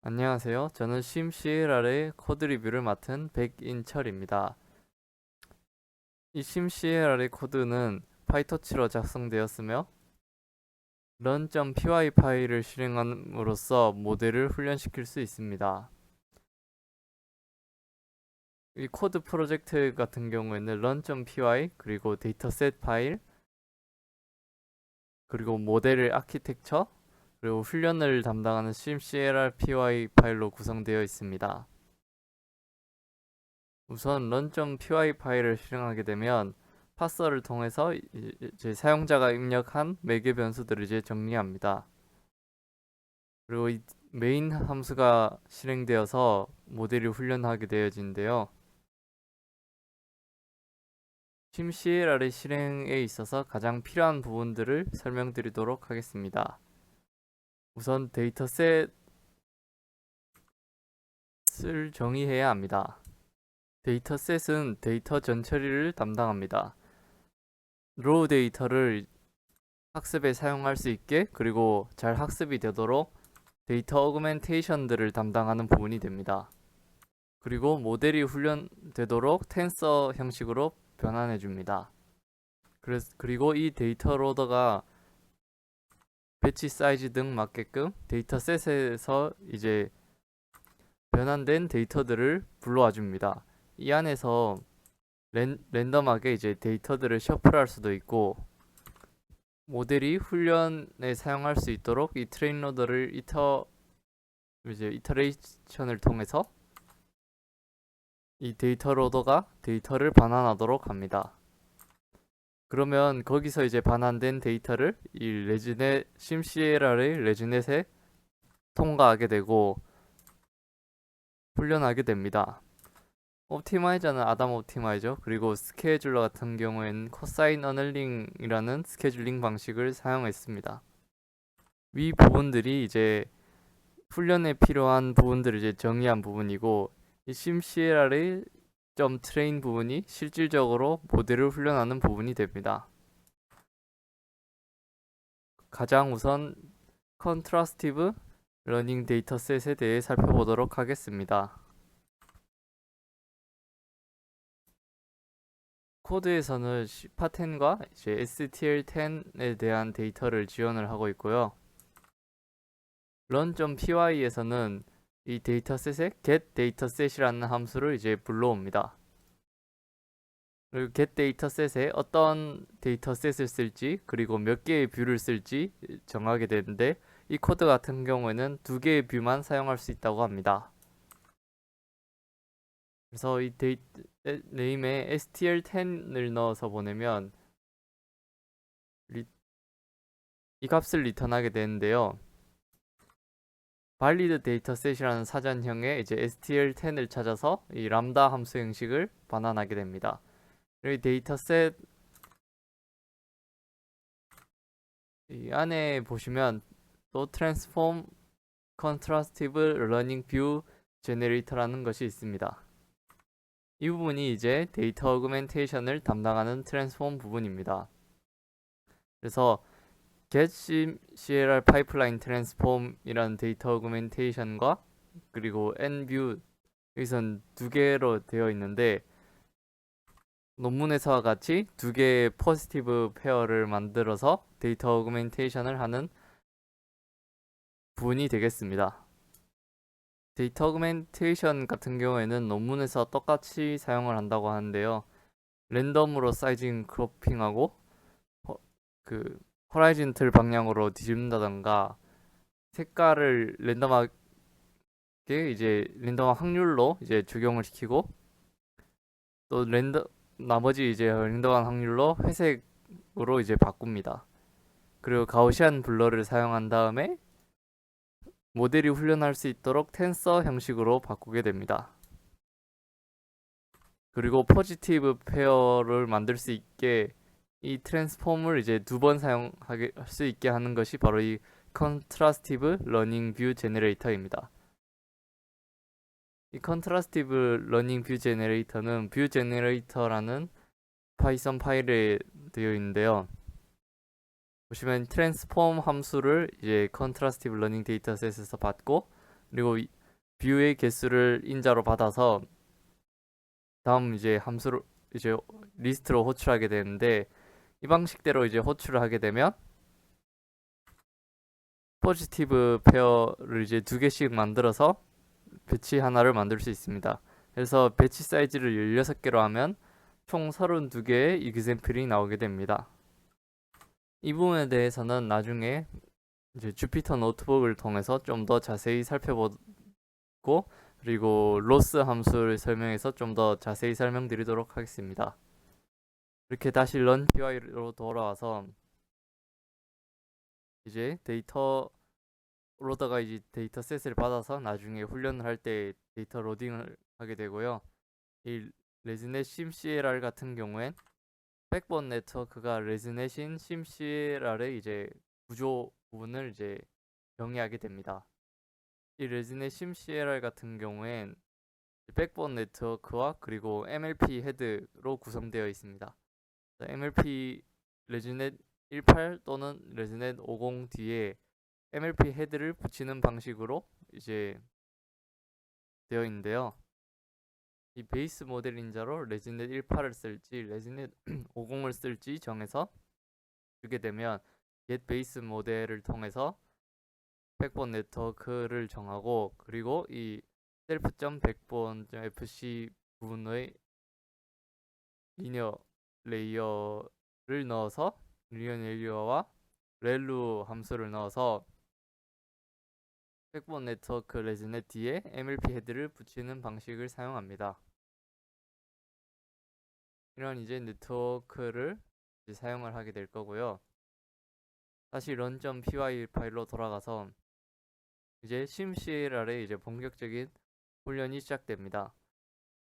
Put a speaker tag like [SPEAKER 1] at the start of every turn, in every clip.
[SPEAKER 1] 안녕하세요. 저는 심CLR의 코드 리뷰를 맡은 백인철입니다. 이 심CLR의 코드는 파이터치로 작성되었으며 run.py 파일을 실행함으로써 모델을 훈련시킬 수 있습니다. 이 코드 프로젝트 같은 경우에는 run.py 그리고 데이터셋 파일 그리고 모델 아키텍처 그리고 훈련을 담당하는 심CLR.py 파일로 구성되어 있습니다. 우선 run.py 파일을 실행하게 되면 파서를 통해서 이제 사용자가 입력한 매개 변수들을 이제 정리합니다. 그리고 이 메인 함수가 실행되어서 모델이 훈련하게 되어지는데요. 심CLR의 실행에 있어서 가장 필요한 부분들을 설명드리도록 하겠습니다. 우선 데이터셋을 정의해야 합니다. 데이터셋은 데이터 전처리를 담당합니다. 로우 데이터를 학습에 사용할 수 있게 그리고 잘 학습이 되도록 데이터 어그멘테이션들을 담당하는 부분이 됩니다. 그리고 모델이 훈련되도록 텐서 형식으로 변환해 줍니다. 그리고 이 데이터 로더가 배치 사이즈 등 맞게끔 데이터셋에서 이제 변환된 데이터들을 불러와 줍니다. 이 안에서 랜덤하게 이제 데이터들을 셔플할 수도 있고 모델이 훈련에 사용할 수 있도록 이 트레인 로더를 이터레이션을 통해서 이 데이터 로더가 데이터를 반환하도록 합니다. 그러면 거기서 이제 반환된 데이터를 이 레지넷 심CLR의 레지넷에 통과하게 되고 훈련하게 됩니다. 옵티마이저는 아담 옵티마이저 그리고 스케줄러 같은 경우에는 코사인 어널링이라는 스케줄링 방식을 사용했습니다. 위 부분들이 이제 훈련에 필요한 부분들을 이제 정의한 부분이고 이 심CLR의 점 트레인 부분이 실질적으로 모델을 훈련하는 부분이 됩니다. 가장 우선 컨트라스티브 러닝 데이터셋에 대해 살펴보도록 하겠습니다. 코드에서는 CPA10과 이제 STL10에 대한 데이터를 지원을 하고 있고요. run.py에서는 이 데이터셋에 getDataset이라는 함수를 이제 불러옵니다. 그리고 getDataset에 어떤 데이터셋을 쓸지 그리고 몇 개의 뷰를 쓸지 정하게 되는데 이 코드 같은 경우에는 2개의 뷰만 사용할 수 있다고 합니다. 그래서 이 네임에 stl10을 넣어서 보내면 이 값을 리턴하게 되는데요. valid dataset이라는 사전형의 이제 stl10을 찾아서 이 람다 함수 형식을 반환하게 됩니다. 이 데이터셋 이 안에 보시면 또 transform contrastive learning view generator라는 것이 있습니다. 이 부분이 이제 데이터 어그멘테이션을 담당하는 트랜스폼 부분입니다. 그래서 getCLR pipeline transform이라는 데이터 어그멘테이션과 그리고 nview 여기선 2개로 되어 있는데 논문에서와 같이 2개의 포지티브 페어를 만들어서 데이터 어그멘테이션을 하는 부분이 되겠습니다. 데이터 어그멘테이션 같은 경우에는 논문에서 똑같이 사용을 한다고 하는데요. 랜덤으로 사이징 크로핑하고 그 호라이즌틀 방향으로 뒤집는다던가 색깔을 랜덤하게 이제 랜덤 확률로 이제 적용을 시키고 또 나머지 이제 랜덤한 확률로 회색으로 이제 바꿉니다. 그리고 가우시안 블러를 사용한 다음에 모델이 훈련할 수 있도록 텐서 형식으로 바꾸게 됩니다. 그리고 포지티브 페어를 만들 수 있게 이 트랜스폼을 이제 2번 사용하게 할 수 있게 하는 것이 바로 이 컨트라스티브 러닝 뷰 제너레이터입니다. 이 컨트라스티브 러닝 뷰 제너레이터는 뷰 제너레이터라는 파이썬 파일에 되어 있는데요. 보시면 트랜스폼 함수를 이제 컨트라스티브 러닝 데이터셋에서 받고 그리고 뷰의 개수를 인자로 받아서 다음 이제 함수로 이제 리스트로 호출하게 되는데, 이 방식대로 이제 호출을 하게 되면 포지티브 페어를 이제 두 개씩 만들어서 배치 하나를 만들 수 있습니다. 그래서 배치 사이즈를 16개로 하면 총 32개의 이그샘플이 나오게 됩니다. 이 부분에 대해서는 나중에 이제 주피터 노트북을 통해서 좀 더 자세히 살펴보고, 그리고 로스 함수를 설명해서 좀 더 자세히 설명드리도록 하겠습니다. 이렇게 다시 run py로 돌아와서 이제 데이터 로더가 이제 데이터셋을 받아서 나중에 훈련을 할 때 데이터 로딩을 하게 되고요. 이 레즈넷 심CLR 같은 경우엔 백본 네트워크가 레즈넷인 심CLR의 이제 구조 부분을 이제 정의하게 됩니다. 이 레즈넷 심CLR 같은 경우엔 백본 네트워크와 그리고 MLP 헤드로 구성되어 있습니다. MLP 레즈넷 18 또는 레즈넷 50 뒤에 MLP 헤드를 붙이는 방식으로 이제 되어 있는데요. 이 베이스 모델 인자로 레즈넷 18을 쓸지 레즈넷 50을 쓸지 정해서 주게 되면 get 베이스 모델을 통해서 백본 네트워크를 정하고, 그리고 이 self.backbone.fc 부분의 리니어 레이어를 넣어서 리니어 레이어와 렐루 함수를 넣어서 백본 네트워크 레즈넷 뒤에 MLP 헤드를 붙이는 방식을 사용합니다. 이런 이제 네트워크를 이제 사용을 하게 될 거고요. 다시 run.py 파일로 돌아가서 이제 심CLR의 이제 본격적인 훈련이 시작됩니다.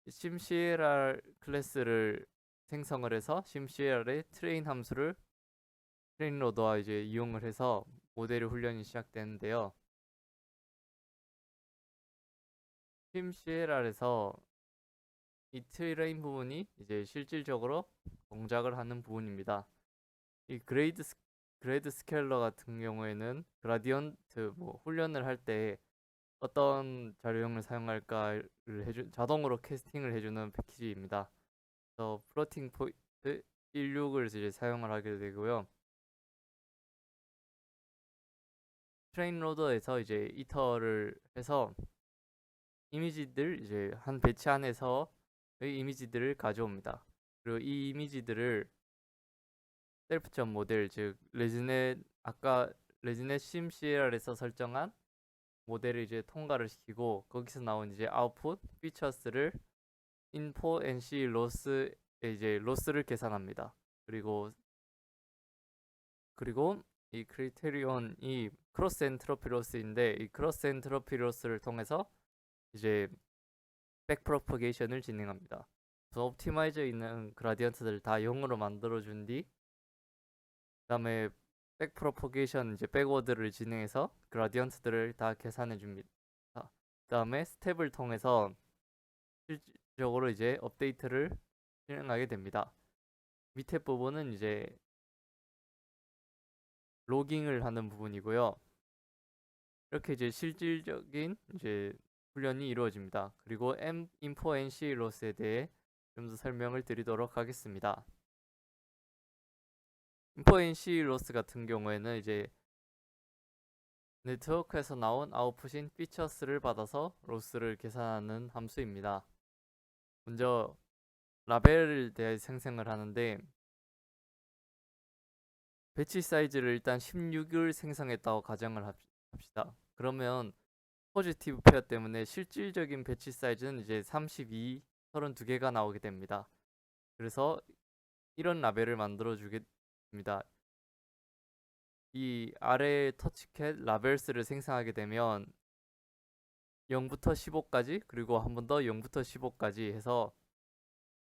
[SPEAKER 1] 심CLR 클래스를 생성을 해서 심CLR의 트레인 함수를 트레인 로더와 이제 이용을 해서 모델 훈련이 시작되는데요. 심CLR에서 이 트레인 부분이 이제 실질적으로 동작을 하는 부분입니다. 이 그레이드 스케일러 같은 경우에는 그라디언트 뭐 훈련을 할 때 어떤 자료형을 사용할까를 자동으로 캐스팅을 해주는 패키지입니다. 그래서 플로팅 포인트 16을 이제 사용을 하게 되고요. 트레인 로더에서 이제 이터를 해서 이미지들 이제 한 배치 안에서의 이미지들을 가져옵니다. 그리고 이 이미지들을 셀프 모델, 즉 레즈넷 아까 레즈넷 심CLR에서 설정한 모델을 이제 통과를 시키고, 거기서 나온 이제 아웃풋 피처스를 인포 nc 로스에 이제 로스를 계산합니다. 그리고 이 크리테리온이 크로스 엔트로피 로스인데, 이 크로스 엔트로피 로스를 통해서 이제 백 프로퍼게이션을 진행합니다. 그래서 옵티마이저에 있는 그라디언트들을 다 0으로 만들어 준 뒤, 그다음에 백 프로퍼게이션 이제 백워드를 진행해서 그라디언트들을 다 계산해 줍니다. 그다음에 스텝을 통해서 실질적으로 이제 업데이트를 실행하게 됩니다. 밑에 부분은 이제 로깅을 하는 부분이고요. 이렇게 이제 실질적인 이제 훈련이 이루어집니다. 그리고 info nc 로스에 대해 좀 더 설명을 드리도록 하겠습니다. info nc 로스 같은 경우에는 이제 네트워크에서 나온 아웃풋인 피처스를 받아서 로스를 계산하는 함수입니다. 먼저 라벨을 대해 생성을 하는데, 배치 사이즈를 일단 16을 생성했다고 가정을 합시다. 그러면 포지티브 페어 때문에 실질적인 배치 사이즈는 이제 32, 32개가 나오게 됩니다. 그래서 이런 라벨을 만들어 주겠습니다. 이 아래 터치캣 라벨스를 생성하게 되면 0부터 15까지, 그리고 한 번 더 0부터 15까지 해서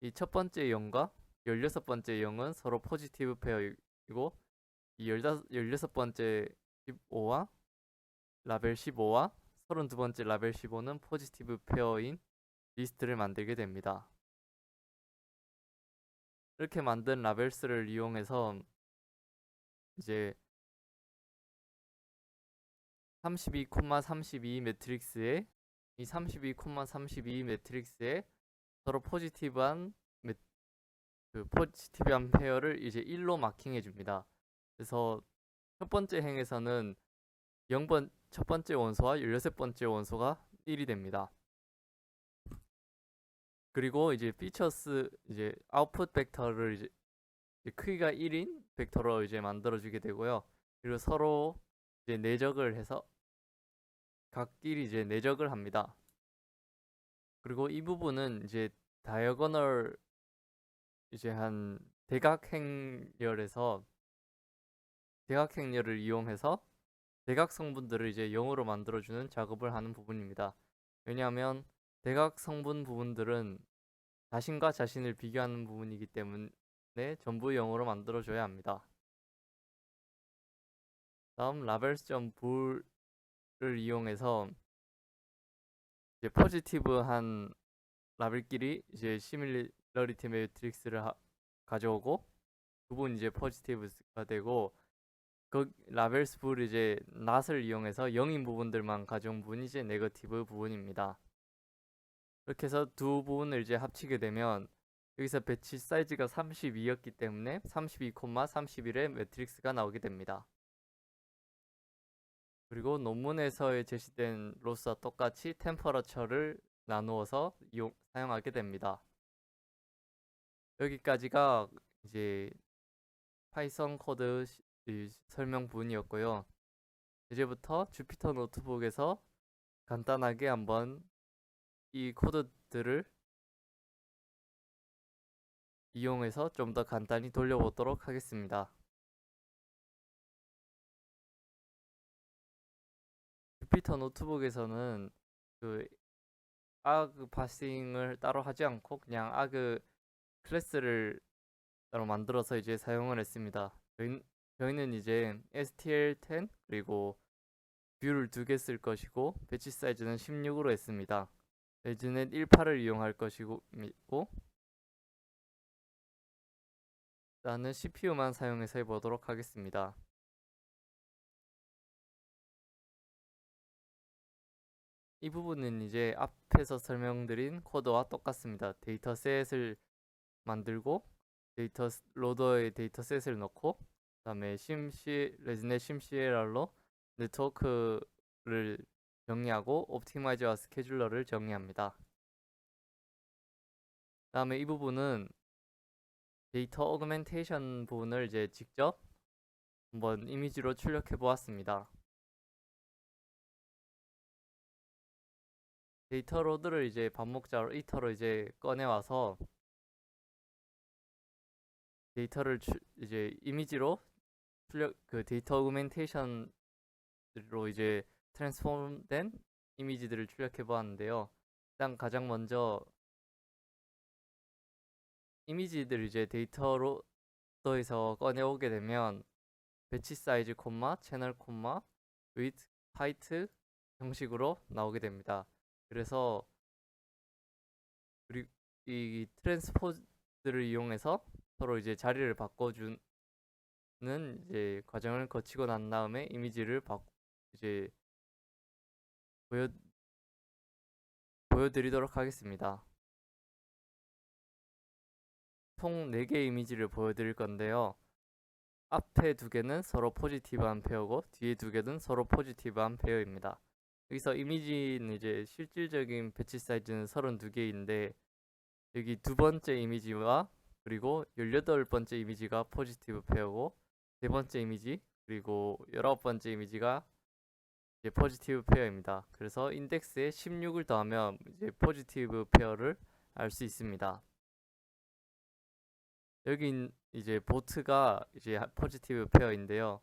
[SPEAKER 1] 이 첫 번째 0과 16번째 0은 서로 포지티브 페어이고, 이 16번째 15와 라벨 15와 32번째 라벨 15는 포지티브 페어인 리스트를 만들게 됩니다. 이렇게 만든 라벨스를 이용해서 이제 32,32 매트릭스에 이 32,32 매트릭스에 서로 포지티브한 페어를 이제 1로 마킹해 줍니다. 그래서 첫 번째 행에서는 첫 번째 원소와 16번째 원소가 1이 됩니다. 그리고 이제 피처스 이제 아웃풋 벡터를 이제 크기가 1인 벡터로 이제 만들어 주게 되고요. 그리고 서로 이제 내적을 해서 각끼리 이제 내적을 합니다. 그리고 이 부분은 이제 다이어고널 이제 한 대각행렬을 이용해서 대각 성분들을 이제 0으로 만들어주는 작업을 하는 부분입니다. 왜냐하면 대각 성분 부분들은 자신과 자신을 비교하는 부분이기 때문에 전부 0으로 만들어줘야 합니다. 다음 라벨스.불을 이용해서 이제 포지티브한 라벨끼리 이제 시밀러리티 매트릭스를 가져오고 그분 이제 포지티브가 되고 그 라벨스 불 이제 낫을 이용해서 0인 부분들만 가져온 부분이 이제 네거티브 부분입니다. 이렇게 해서 두 부분을 이제 합치게 되면 여기서 배치 사이즈가 32였기 때문에 32,31의 매트릭스가 나오게 됩니다. 그리고 논문에서 제시된 로스와 똑같이 템퍼러처를 나누어서 사용하게 됩니다. 여기까지가 이제 파이썬 코드 설명 부분이었고요. 이제부터 주피터 노트북에서 간단하게 한번 이 코드들을 이용해서 좀 더 간단히 돌려보도록 하겠습니다. 주피터 노트북에서는 그 아그 파싱을 따로 하지 않고 그냥 아그 클래스를 따로 만들어서 이제 사용을 했습니다. 저희는 이제 STL10 그리고 뷰를 2개 쓸 것이고 배치 사이즈는 16으로 했습니다. 레즈넷 18을 이용할 것이고 나는 CPU만 사용해서 해보도록 하겠습니다. 이 부분은 이제 앞에서 설명드린 코드와 똑같습니다. 데이터셋을 만들고 데이터 로더에 데이터셋을 넣고 그다음에 레즈넷 심CLR로 네트워크를 정의하고 옵티마이저와 스케줄러를 정의합니다. 그다음에 이 부분은 데이터 오그멘테이션 부분을 이제 직접 한번 이미지로 출력해 보았습니다. 데이터 로드를 이제 반복자로 이터로 이제 꺼내와서 데이터를 이제 이미지로 그 데이터 오그멘테이션으로 이제 트랜스폼된 이미지들을 출력해 보았는데요. 일단 가장 먼저 이미지들 이제 데이터 로더에서 꺼내오게 되면 배치 사이즈 콤마 채널 콤마 width height 형식으로 나오게 됩니다. 그래서 그리고 이 트랜스포즈를 이용해서 서로 이제 자리를 바꿔주는 이제 과정을 거치고 난 다음에 이미지를 이제 보여드리도록 하겠습니다. 총 4개의 이미지를 보여드릴 건데요. 앞에 2개는 서로 포지티브한 페어고 뒤에 2개는 서로 포지티브한 페어입니다. 여기서 이미지는 이제 실질적인 배치 사이즈는 32개인데 여기 두 번째 이미지와 그리고 18번째 이미지가 포지티브 페어고 세 번째 이미지 그리고 19번째 이미지가 이제 포지티브 페어입니다. 그래서 인덱스에 16을 더하면 이제 포지티브 페어를 알 수 있습니다. 여기 이제 보트가 이제 포지티브 페어인데요.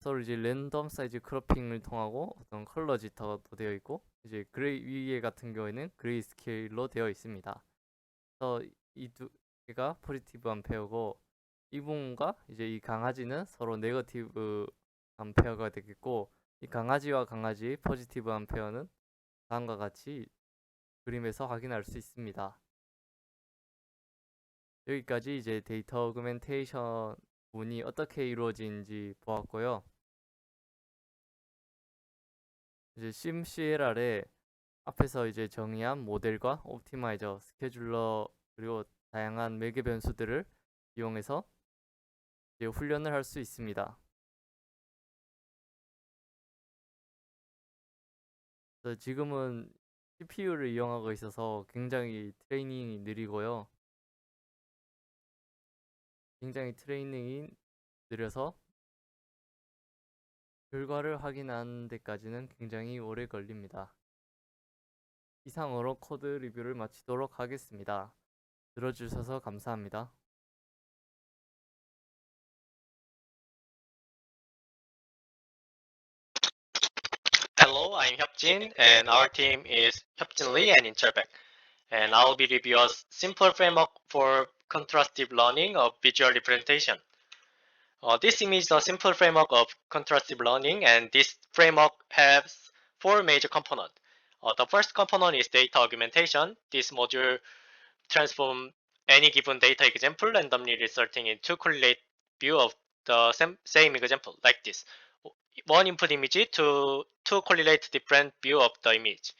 [SPEAKER 1] 서로 이제 랜덤 사이즈 크로핑을 통하고 어떤 컬러 지터도 되어 있고 이제 그레이 위에 같은 경우에는 그레이 스케일로 되어 있습니다. 그래서 이 두 개가 포지티브한 페어고 이 부분과 이제 이 강아지는 서로 네거티브한 페어가 되겠고 이 강아지와 강아지 포지티브한 페어는 다음과 같이 그림에서 확인할 수 있습니다. 여기까지 이제 데이터 오그멘테이션 부분이 어떻게 이루어지는지 보았고요. 이제 심CLR에 앞에서 이제 정의한 모델과 옵티마이저, 스케줄러 그리고 다양한 매개 변수들을 이용해서 이제 훈련을 할 수 있습니다. 그래서 지금은 CPU를 이용하고 있어서 굉장히 트레이닝이 느리고요. 굉장히 트레이닝이 느려서 결과를 확인하는 데까지는 굉장히 오래 걸립니다. 이상으로 코드 리뷰를 마치도록 하겠습니다. 들어주셔서 감사합니다.
[SPEAKER 2] Hello, I'm Hyupjin, and our team is Hyupjin Lee and Incherbek. And I'll be reviewing a simple framework for contrastive learning of visual representation. This image is a simple framework of contrastive learning, and this framework has four major components. The first component is data augmentation. This module transforms any given data example randomly resulting in two correlate view of the same example, like this. One input image to two correlate different view of the image.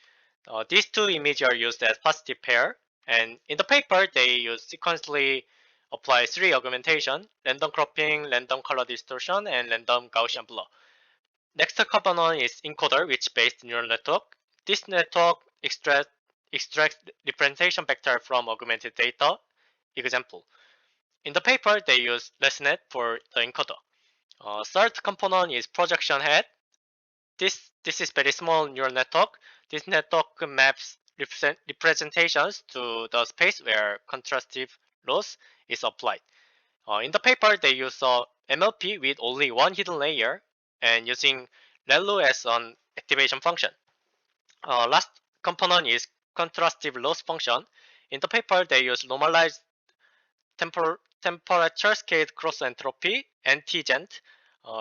[SPEAKER 2] These two images are used as positive pair, and in the paper they use sequentially apply three augmentation: random cropping, random color distortion, and random Gaussian blur. Next component is encoder, which based neural network. This network extracts representation vector from augmented data. Example: in the paper they use ResNet for the encoder. Third component is projection head. This is very small neural network. This network maps representations to the space where contrastive loss is applied. In the paper, they use a MLP with only one hidden layer and using ReLU as an activation function. Last component is contrastive loss function. In the paper, they use normalized temperature scaled cross entropy (NTGent).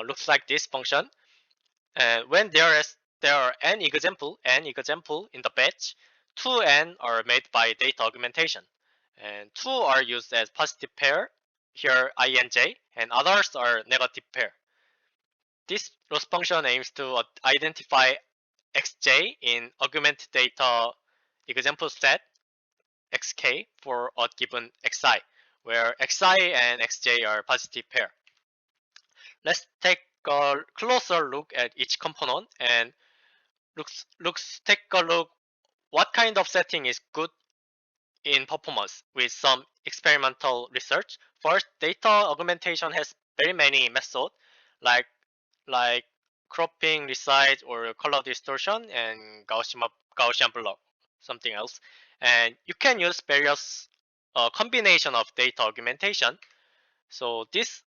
[SPEAKER 2] Looks like this function. And when there are n example in the batch, two n are made by data augmentation, and two are used as positive pair, here I and j, and others are negative pair. This loss function aims to identify xj in augmented data example set xk for a given xi, where xi and xj are positive pair. Let's take a closer look at each component and take a look what kind of setting is good in performance with some experimental research. First, data augmentation has very many methods like like cropping, resize, or color distortion, and Gaussian blur, something else. And you can use various combination of data augmentation. So this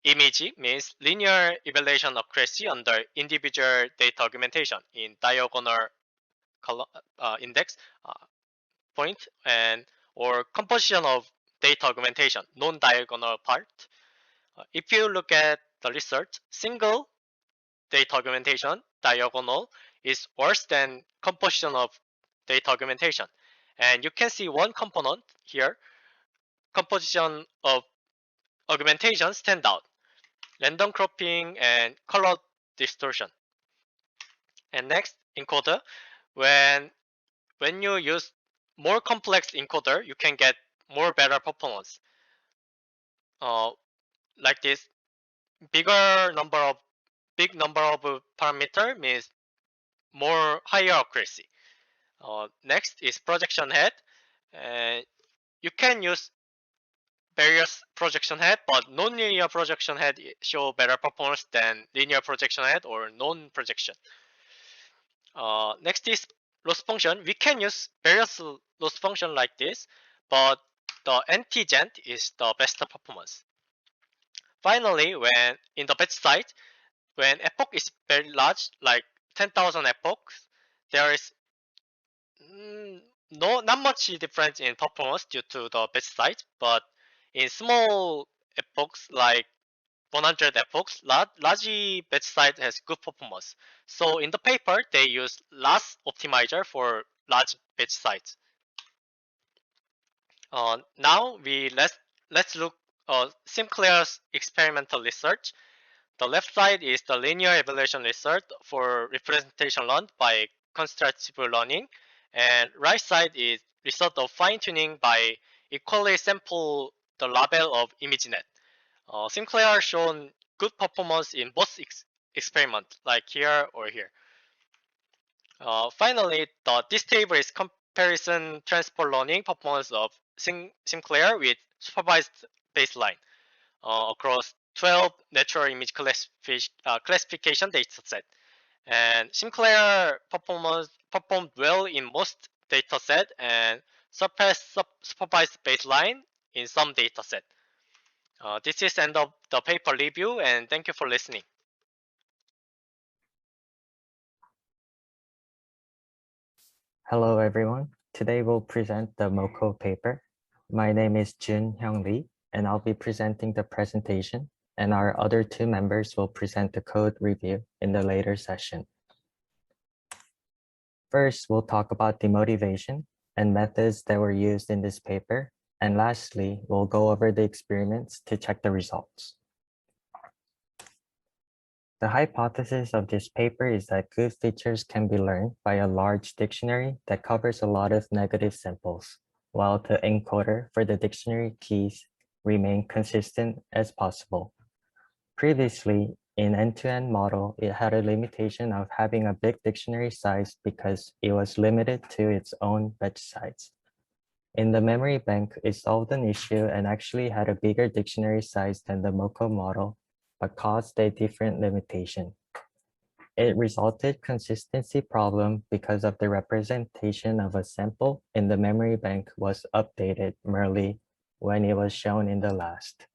[SPEAKER 2] image means linear evaluation accuracy under individual data augmentation in diagonal color, index uh, point, and or composition of data augmentation, non-diagonal part. If you look at the research, single data augmentation, diagonal, is worse than composition of data augmentation. And you can see one component here, composition of augmentation stand out, random cropping and color distortion. And next, encoder. When you use more complex encoder, you can get more better performance. Like this, big number of parameter means more higher accuracy. Next is projection head. You can use various projection head, but non-linear projection head show better performance than linear projection head or non-projection. Next is loss function. We can use various loss function like this, but the NTGent is the best performance. Finally, when in the batch site, when epoch is very large, like 10,000 epochs, there is not much difference in performance due to the batch size, but in small epochs like 100 epochs, large batch size has good performance. So in the paper, they use LAS optimizer for large batch size. Now let's look Sinclair's experimental research. The left side is the linear evaluation result for representation learned by constructive learning, and right side is result of fine-tuning by equally sample the label of ImageNet. Sinclair shown good performance in both experiments, like here or here. Finally, this table is comparison transport learning performance of Sinclair with supervised baseline across 12 natural image classification dataset. And Sinclair performed well in most dataset and surpassed supervised baseline in some dataset. This is end of the paper review, and thank you for listening.
[SPEAKER 3] Hello, everyone. Today we'll present the MOCO paper. My name is Jun Hyung Lee, and I'll be presenting the presentation, and our other two members will present the code review in the later session. First, we'll talk about the motivation and methods that were used in this paper. And lastly, we'll go over the experiments to check the results. The hypothesis of this paper is that good features can be learned by a large dictionary that covers a lot of negative samples, while the encoder for the dictionary keys remain consistent as possible. Previously, in end-to-end model, it had a limitation of having a big dictionary size because it was limited to its own batch size. In the memory bank, it solved an issue and actually had a bigger dictionary size than the MOCO model, but caused a different limitation. It resulted consistency problem because of the representation of a sample in the memory bank was updated merely when it was shown in the last.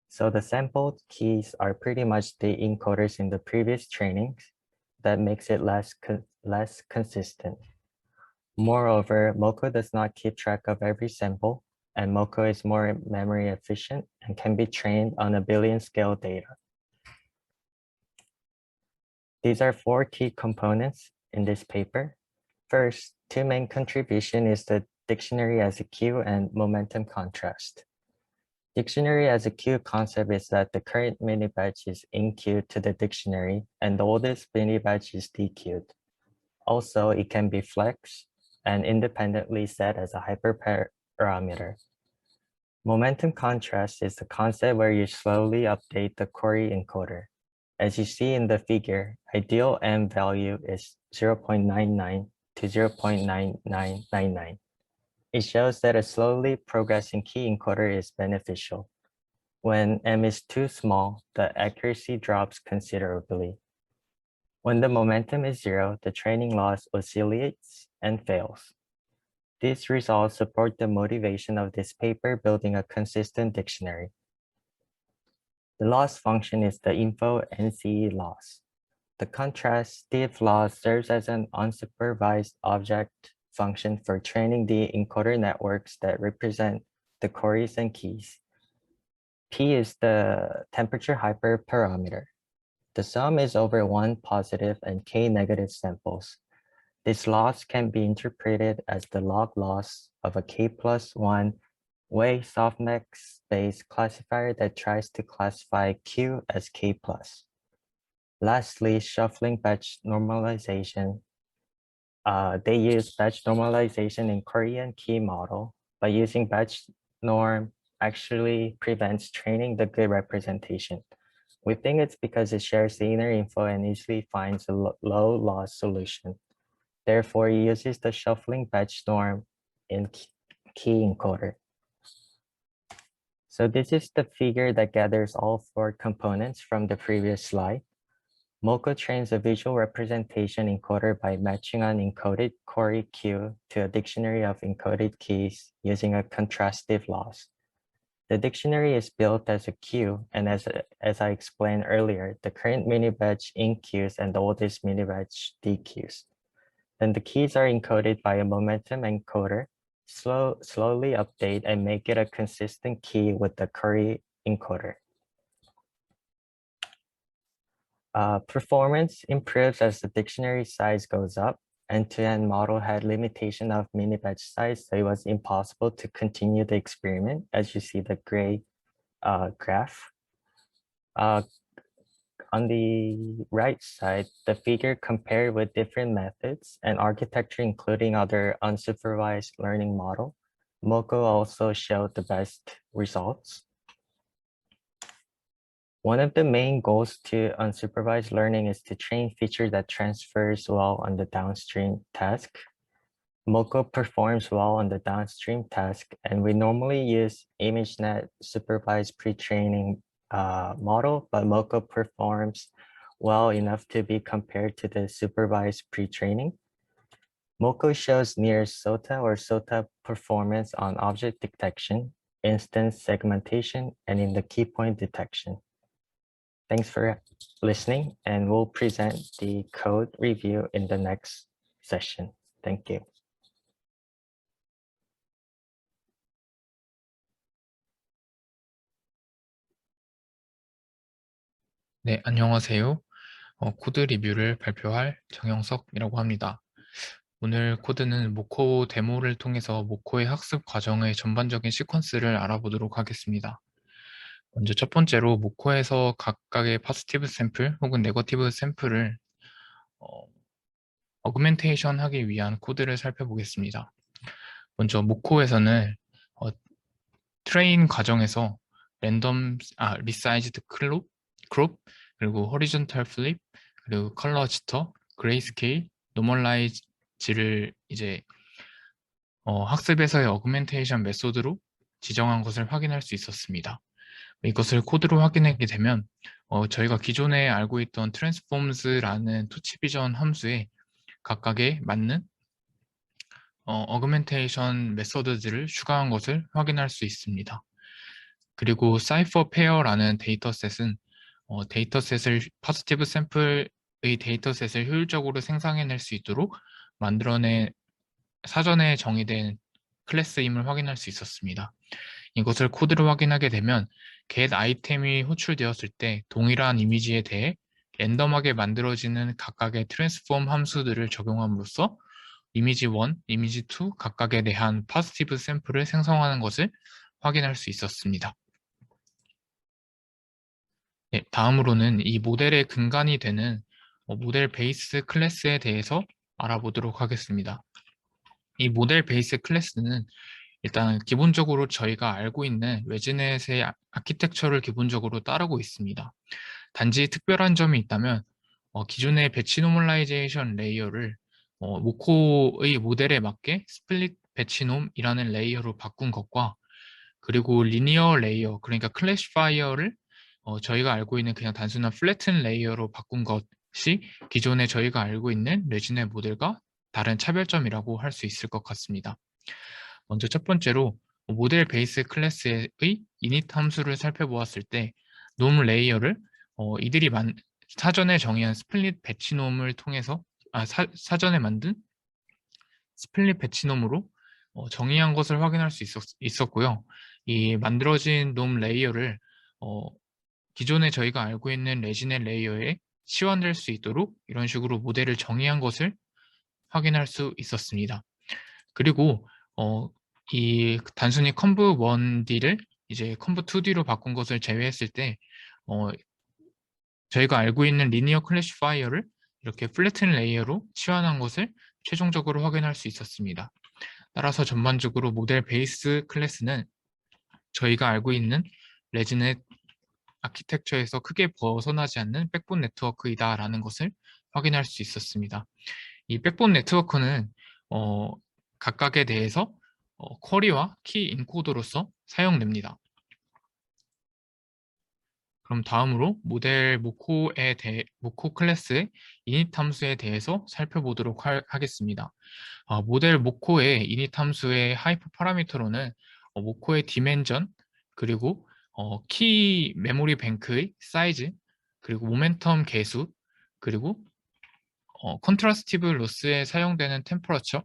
[SPEAKER 3] So the sampled keys are pretty much the encoders in the previous trainings that makes it less consistent. Moreover, MOCO does not keep track of every sample, and MOCO is more memory efficient and can be trained on a billion scale data. These are 4 key components in this paper. First, 2 main contribution is the dictionary as a queue and momentum contrast. Dictionary as a queue concept is that the current mini batch is in-queued to the dictionary and the oldest mini batch is dequeued. Also, it can be flexed and independently set as a hyperparameter. Momentum contrast is the concept where you slowly update the query encoder. As you see in the figure, ideal M value is 0.99 to 0.9999. It shows that a slowly progressing key encoder is beneficial. When M is too small, the accuracy drops considerably. When the momentum is 0, the training loss oscillates and fails. These results support the motivation of this paper building a consistent dictionary. The loss function is the info NCE loss. The contrastive loss serves as an unsupervised object function for training the encoder networks that represent the queries and keys. P is the temperature hyperparameter. The sum is over 1 positive and k negative samples. This loss can be interpreted as the log loss of a k+1 way softmax-based classifier that tries to classify Q as k+. Lastly, shuffling batch normalization. They use batch normalization in Korean key model, but using batch norm actually prevents training the good representation. We think it's because it shares the inner info and easily finds a low loss solution. Therefore, it uses the shuffling batch norm in key encoder. So this is the figure that gathers all 4 components from the previous slide. MOCO trains a visual representation encoder by matching an encoded query queue to a dictionary of encoded keys using a contrastive loss. The dictionary is built as a queue, and as I explained earlier, the current mini batch in-queues and the oldest mini batch dequeues. Then the keys are encoded by a momentum encoder, slowly update and make it a consistent key with the query encoder. Performance improves as the dictionary size goes up. End-to-end model had limitation of mini batch size, so it was impossible to continue the experiment, as you see the gray graph. on the right side, the figure compared with different methods and architecture, including other unsupervised learning model, MOCO also showed the best results. One of the main goals to unsupervised learning is to train feature that transfers well on the downstream task. MOCO performs well on the downstream task, and we normally use ImageNet supervised pre-training model, but MOCO performs well enough to be compared to the supervised pre-training. MOCO shows near SOTA or SOTA performance on object detection, instance segmentation, and in the key point detection. Thanks for listening, and we'll present the code review in the next session. Thank you.
[SPEAKER 4] 네, 안녕하세요. 코드 리뷰를 발표할 정영석이라고 합니다. 오늘 코드는 모코 데모를 통해서 모코의 학습 과정의 전반적인 시퀀스를 알아보도록 하겠습니다. 먼저 첫 번째로 모코에서 각각의 포지티브 샘플 혹은 네거티브 샘플을 어그멘테이션 하기 위한 코드를 살펴보겠습니다. 먼저 모코에서는 트레인 과정에서 리사이즈드 크롭, 그리고 호리존탈 플립, 그리고 컬러 지터, 그레이스케일, 노멀라이즈를 이제 학습에서의 어그멘테이션 메소드로 지정한 것을 확인할 수 있었습니다. 이것을 코드로 확인하게 되면 저희가 기존에 알고 있던 트랜스폼스라는 투치비전 함수에 각각에 맞는 어그멘테이션 메소드들을 추가한 것을 확인할 수 있습니다. 그리고 사이퍼 페어라는 데이터셋은 데이터셋을 포지티브 샘플의 데이터셋을 효율적으로 생성해낼 수 있도록 만들어낸 사전에 정의된 클래스임을 확인할 수 있었습니다. 이것을 코드로 확인하게 되면 get 아이템이 호출되었을 때 동일한 이미지에 대해 랜덤하게 만들어지는 각각의 트랜스폼 함수들을 적용함으로써 이미지 1, 이미지 2 각각에 대한 포지티브 샘플을 생성하는 것을 확인할 수 있었습니다. 네, 다음으로는 이 모델의 근간이 되는 모델 베이스 클래스에 대해서 알아보도록 하겠습니다. 이 모델 베이스 클래스는 일단 기본적으로 저희가 알고 있는 레지넷의 아키텍처를 기본적으로 따르고 있습니다. 단지 특별한 점이 있다면 기존의 배치 노멀라이제이션 레이어를 모코의 모델에 맞게 스플릿 배치놈이라는 레이어로 바꾼 것과 그리고 리니어 레이어, 그러니까 클래시파이어를 저희가 알고 있는 그냥 단순한 플래튼 레이어로 바꾼 것이 기존에 저희가 알고 있는 레지넷 모델과 다른 차별점이라고 할 수 있을 것 같습니다. 먼저 첫 번째로 모델 베이스 클래스의 init 함수를 살펴보았을 때 놈 레이어를 이들이 사전에 정의한 스플릿 배치놈을 통해서 사전에 만든 스플릿 배치놈으로 정의한 것을 확인할 수 있었고요. 이 만들어진 놈 레이어를 기존에 저희가 알고 있는 레지넷 레이어에 치환될 수 있도록 이런 식으로 모델을 정의한 것을 확인할 수 있었습니다. 그리고 이 단순히 conv1d를 이제 conv2d로 바꾼 것을 제외했을 때 저희가 알고 있는 리니어 클래시파이어를 이렇게 플래튼 레이어로 치환한 것을 최종적으로 확인할 수 있었습니다. 따라서 전반적으로 모델 베이스 클래스는 저희가 알고 있는 레지넷 아키텍처에서 크게 벗어나지 않는 백본 네트워크이다라는 것을 확인할 수 있었습니다. 이 백본 네트워크는 각각에 대해서 쿼리와 키 인코더로서 사용됩니다. 그럼 다음으로 모델 모코 클래스의 init 함수에 대해서 살펴보도록 하겠습니다. 모델 모코의 init 함수의 하이퍼 파라미터로는 모코의 디멘전, 그리고 키 메모리 뱅크의 사이즈, 그리고 모멘텀 계수, 그리고 컨트라스티브 로스에 사용되는 템퍼러처,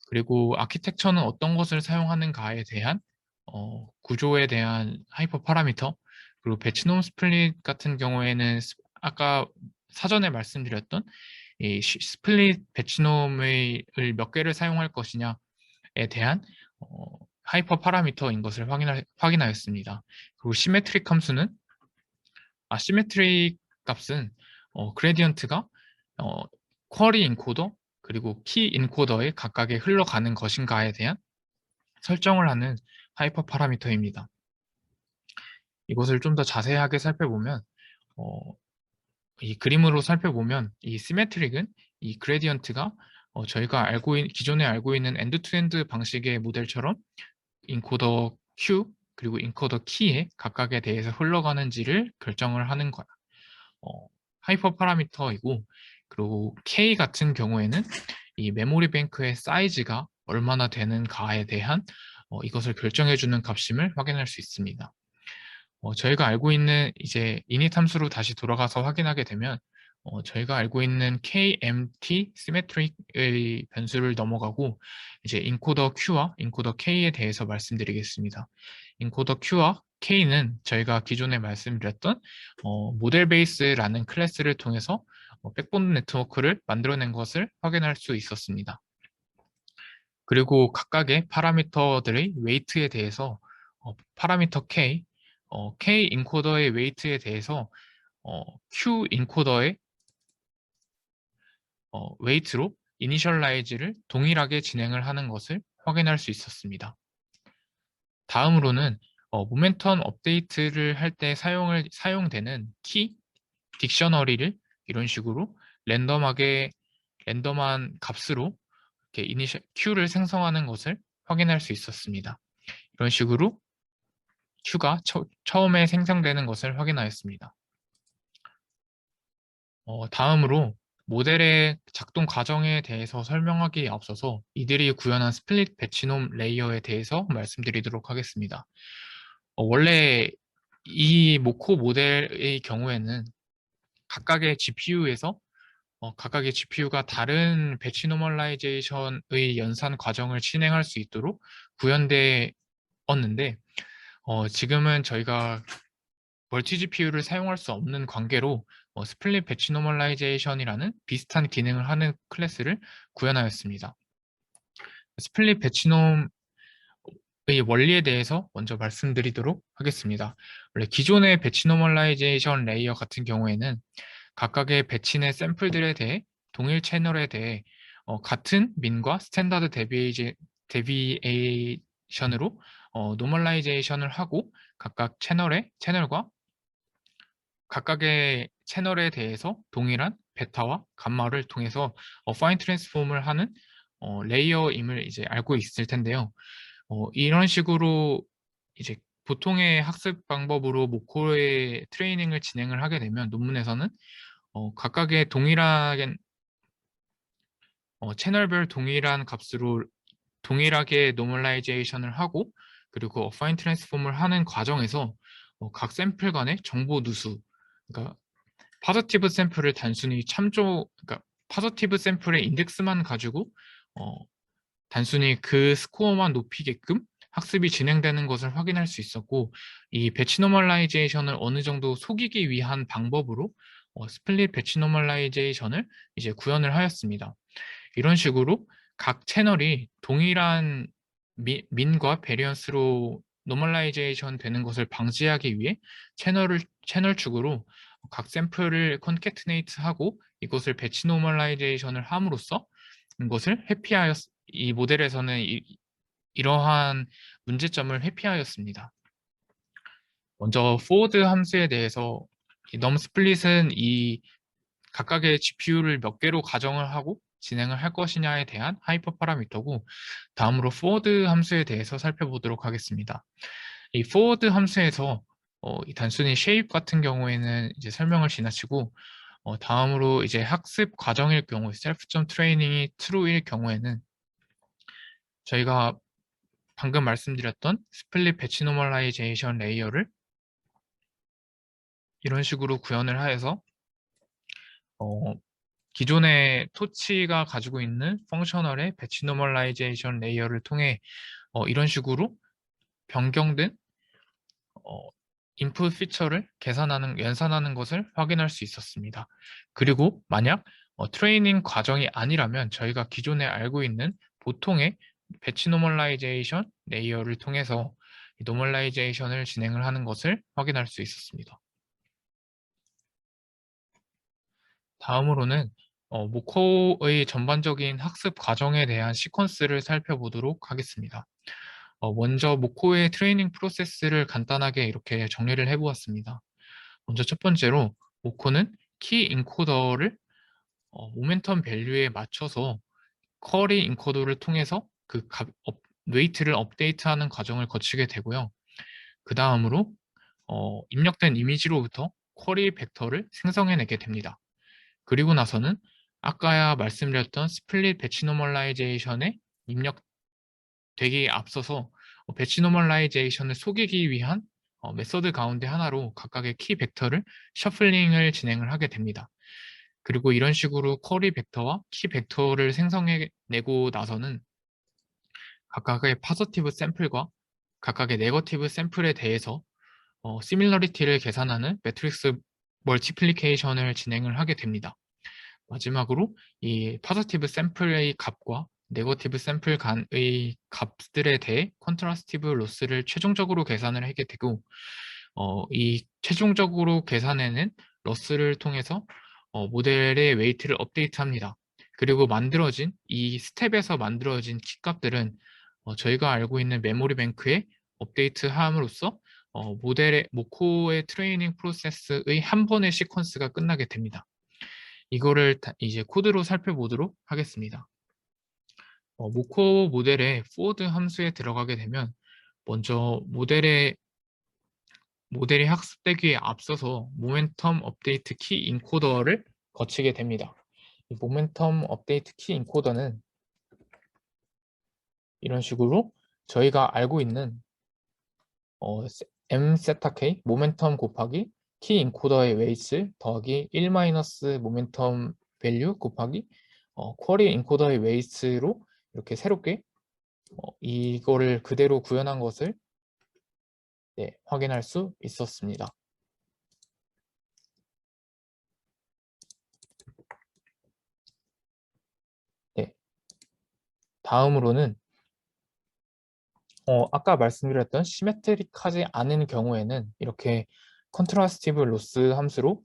[SPEAKER 4] 그리고 아키텍처는 어떤 것을 사용하는가에 대한 구조에 대한 하이퍼 파라미터, 그리고 배치놈 스플릿 같은 경우에는 아까 사전에 말씀드렸던 이 스플릿 배치놈을 몇 개를 사용할 것이냐에 대한 하이퍼 파라미터인 것을 확인하였습니다. 그리고 시메트릭 함수는 아시메트릭 값은 그레디언트가 쿼리 인코더 그리고 키 인코더에 각각에 흘러가는 것인가에 대한 설정을 하는 하이퍼 파라미터입니다. 이것을 좀 더 자세하게 살펴보면 이 그림으로 살펴보면 이 시메트릭은 이 그레디언트가 저희가 기존에 알고 있는 엔드-투-엔드 방식의 모델처럼 인코더 Q 그리고 인코더 키에 각각에 대해서 흘러가는지를 결정을 하는 거야. 하이퍼 파라미터이고, 그리고 K 같은 경우에는 이 메모리 뱅크의 사이즈가 얼마나 되는가에 대한 이것을 결정해주는 값임을 확인할 수 있습니다. 저희가 알고 있는 이제 이닛 함수로 다시 돌아가서 확인하게 되면 저희가 알고 있는 KMT 시메트릭의 변수를 넘어가고 이제 인코더 Q와 인코더 K에 대해서 말씀드리겠습니다. 인코더 Q와 K는 저희가 기존에 말씀드렸던 모델 베이스라는 클래스를 통해서 백본 네트워크를 만들어낸 것을 확인할 수 있었습니다. 그리고 각각의 파라미터들의 웨이트에 대해서 파라미터 K, K 인코더의 웨이트에 대해서 Q 인코더의 웨이트로 이니셜라이즈를 동일하게 진행을 하는 것을 확인할 수 있었습니다. 다음으로는 모멘텀 업데이트를 할 때 사용되는 키, 딕셔너리를 이런 식으로 랜덤한 값으로 이렇게 Q를 생성하는 것을 확인할 수 있었습니다. 이런 식으로 Q가 처음에 생성되는 것을 확인하였습니다. 다음으로 모델의 작동 과정에 대해서 설명하기에 앞서서 이들이 구현한 스플릿 배치놈 레이어에 대해서 말씀드리도록 하겠습니다. 원래 이 모코 모델의 경우에는 각각의 GPU가 다른 배치 노멀라이제이션의 연산 과정을 진행할 수 있도록 구현되었는데 지금은 저희가 멀티 GPU를 사용할 수 없는 관계로 스플릿 배치 노멀라이제이션이라는 비슷한 기능을 하는 클래스를 구현하였습니다. 스플릿 배치놈의 원리에 대해서 먼저 말씀드리도록 하겠습니다. 원래 기존의 배치 노멀라이제이션 레이어 같은 경우에는 각각의 배치 내 샘플들에 대해 동일 채널에 대해 같은 민과 스탠다드 데비에이션으로 노멀라이제이션을 하고 각각의 채널에 대해서 동일한 베타와 감마를 통해서 파인 트랜스폼을 하는 레이어임을 이제 알고 있을 텐데요. 이런 식으로 이제 보통의 학습 방법으로 모코의 트레이닝을 진행을 하게 되면 논문에서는 각각의 채널별 동일한 값으로 동일하게 노멀라이제이션을 하고 그리고 어파인 트랜스폼을 하는 과정에서 각 샘플 간의 정보 누수, 그러니까 파저티브 샘플을 단순히 그러니까 파저티브 샘플의 인덱스만 가지고 단순히 그 스코어만 높이게끔 학습이 진행되는 것을 확인할 수 있었고, 이 배치 노멀라이제이션을 어느 정도 속이기 위한 방법으로 스플릿 배치 노멀라이제이션을 이제 구현을 하였습니다. 이런 식으로 각 채널이 동일한 민과 베리언스로 노멀라이제이션 되는 것을 방지하기 위해 채널 축으로 각 샘플을 컨캐트네이트하고 이것을 배치 노멀라이제이션을 함으로써 이것을 이 모델에서는 이러한 문제점을 회피하였습니다. 먼저 forward 함수에 대해서 numSplit은 이 각각의 GPU를 몇 개로 가정을 하고 진행을 할 것이냐에 대한 하이퍼 파라미터고, 다음으로 forward 함수에 대해서 살펴보도록 하겠습니다. 이 forward 함수에서 이 단순히 shape 같은 경우에는 이제 설명을 지나치고 다음으로 이제 학습 과정일 경우 self.training이 true일 경우에는 저희가 방금 말씀드렸던 스플릿 배치 노멀라이제이션 레이어를 이런 식으로 구현을 하여서 기존의 토치가 가지고 있는 펑셔널의 배치 노멀라이제이션 레이어를 통해 이런 식으로 변경된 인풋 피처를 연산하는 것을 확인할 수 있었습니다. 그리고 만약 트레이닝 과정이 아니라면 저희가 기존에 알고 있는 보통의 배치 노멀라이제이션 레이어를 통해서 노멀라이제이션을 진행을 하는 것을 확인할 수 있었습니다. 다음으로는 모코의 전반적인 학습 과정에 대한 시퀀스를 살펴보도록 하겠습니다. 먼저 모코의 트레이닝 프로세스를 간단하게 이렇게 정리를 해보았습니다. 먼저 첫 번째로 모코는 키 인코더를 모멘텀 밸류에 맞춰서 쿼리 인코더를 통해서 그 웨이트를 업데이트하는 과정을 거치게 되고요. 그 다음으로 입력된 이미지로부터 쿼리 벡터를 생성해내게 됩니다. 그리고 나서는 아까 말씀드렸던 스플릿 배치 노멀라이제이션에 입력되기에 앞서서 배치 노멀라이제이션을 속이기 위한 메서드 가운데 하나로 각각의 키 벡터를 셔플링을 진행을 하게 됩니다. 그리고 이런 식으로 쿼리 벡터와 키 벡터를 생성해내고 나서는 각각의 파서티브 샘플과 각각의 네거티브 샘플에 대해서 시밀러리티를 계산하는 매트릭스 멀티플리케이션을 진행을 하게 됩니다. 마지막으로 이 파서티브 샘플의 값과 네거티브 샘플 간의 값들에 대해 컨트라스티브 로스를 최종적으로 계산을 하게 되고 이 최종적으로 계산해낸 로스를 통해서 모델의 웨이트를 업데이트합니다. 그리고 만들어진 이 스텝에서 만들어진 키 값들은 저희가 알고 있는 메모리 뱅크에 업데이트함으로써 모델의 모코의 트레이닝 프로세스의 한 번의 시퀀스가 끝나게 됩니다. 이거를 이제 코드로 살펴보도록 하겠습니다. 모코 모델의 forward 함수에 들어가게 되면 먼저 모델이 학습되기에 앞서서 모멘텀 업데이트 키 인코더를 거치게 됩니다. 이 모멘텀 업데이트 키 인코더는 이런 식으로 저희가 알고 있는 m 세타 k 모멘텀 곱하기 키 인코더의 웨이트 더하기 1 마이너스 모멘텀 밸류 곱하기 쿼리 인코더의 웨이트로 이렇게 새롭게 이거를 그대로 구현한 것을 확인할 수 있었습니다. 네. 다음으로는 아까 말씀드렸던 시메트릭하지 않은 경우에는 이렇게 컨트라스티브 로스 함수로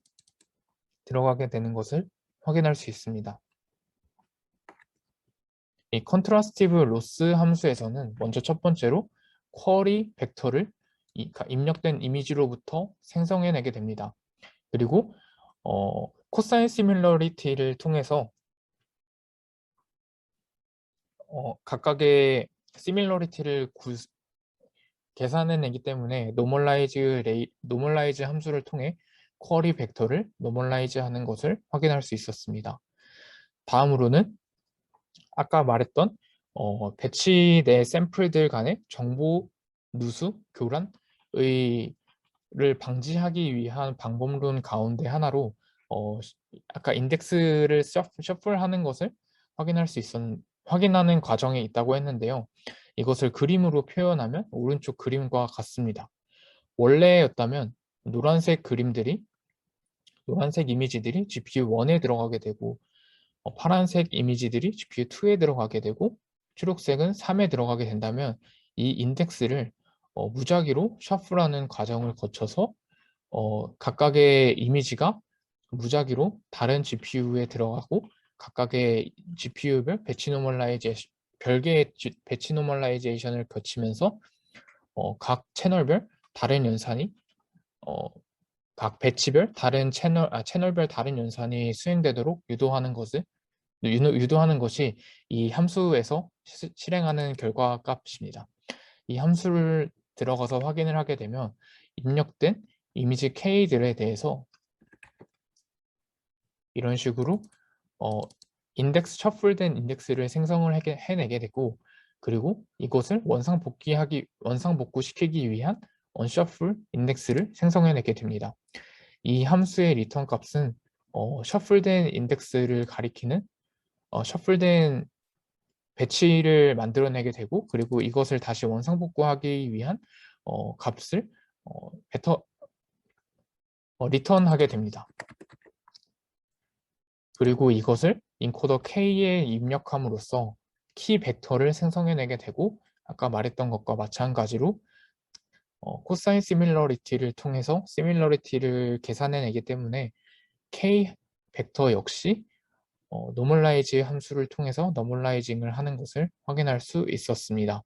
[SPEAKER 4] 들어가게 되는 것을 확인할 수 있습니다. 이 컨트라스티브 로스 함수에서는 먼저 첫 번째로 쿼리 벡터를 입력된 이미지로부터 생성해내게 됩니다. 그리고 코사인 시뮬러리티를 통해서 각각의 시밀러리티를 계산해내기 때문에 노멀라이즈 함수를 통해 쿼리 벡터를 노멀라이즈 하는 것을 확인할 수 있었습니다. 다음으로는 아까 말했던 배치 내 샘플들 간의 정보 누수 교란을 방지하기 위한 방법론 가운데 하나로 아까 인덱스를 셔플하는 것을 확인하는 과정에 있다고 했는데요. 이것을 그림으로 표현하면 오른쪽 그림과 같습니다. 원래였다면 노란색 이미지들이 GPU1에 들어가게 되고 파란색 이미지들이 GPU2에 들어가게 되고 초록색은 3에 들어가게 된다면 이 인덱스를 무작위로 셔플하는 과정을 거쳐서 각각의 이미지가 무작위로 다른 GPU에 들어가고 각각의 GPU별 별개의 배치 노멀라이제이션을 거치면서 각 채널별 다른 연산이 각 배치별 채널별 다른 연산이 수행되도록 유도하는 것이 이 함수에서 실행하는 결과 값입니다. 이 함수를 들어가서 확인을 하게 되면 입력된 이미지 K들에 대해서 이런 식으로 셔플된 인덱스를 생성을 해내게 되고 그리고 이것을 원상복구시키기 위한 언셔플 인덱스를 생성해내게 됩니다. 이 함수의 리턴 값은 셔플된 인덱스를 가리키는 셔플된 배치를 만들어내게 되고 그리고 이것을 다시 원상복구하기 위한 값을 리턴하게 됩니다. 그리고 이것을 인코더 K에 입력함으로써 키 벡터를 생성해내게 되고 아까 말했던 것과 마찬가지로 코사인 시밀러리티를 통해서 시밀러리티를 계산해내기 때문에 K 벡터 역시 노멀라이즈 함수를 통해서 노멀라이징을 하는 것을 확인할 수 있었습니다.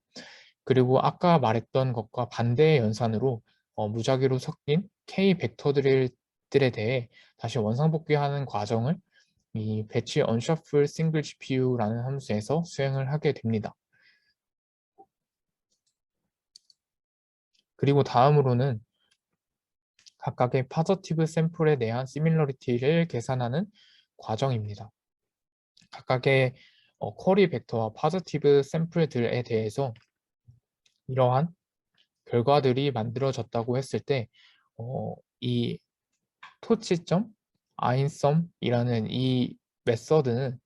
[SPEAKER 4] 그리고 아까 말했던 것과 반대의 연산으로 무작위로 섞인 K 벡터들에 대해 다시 원상복귀하는 과정을 이 배치 unshuffle single GPU라는 함수에서 수행을 하게 됩니다. 그리고 다음으로는 각각의 파저티브 샘플에 대한 시밀러리티를 계산하는 과정입니다. 각각의 쿼리 벡터와 파저티브 샘플들에 대해서 이러한 결과들이 만들어졌다고 했을 때 이 토치점, 아인썸이라는 이 메서드는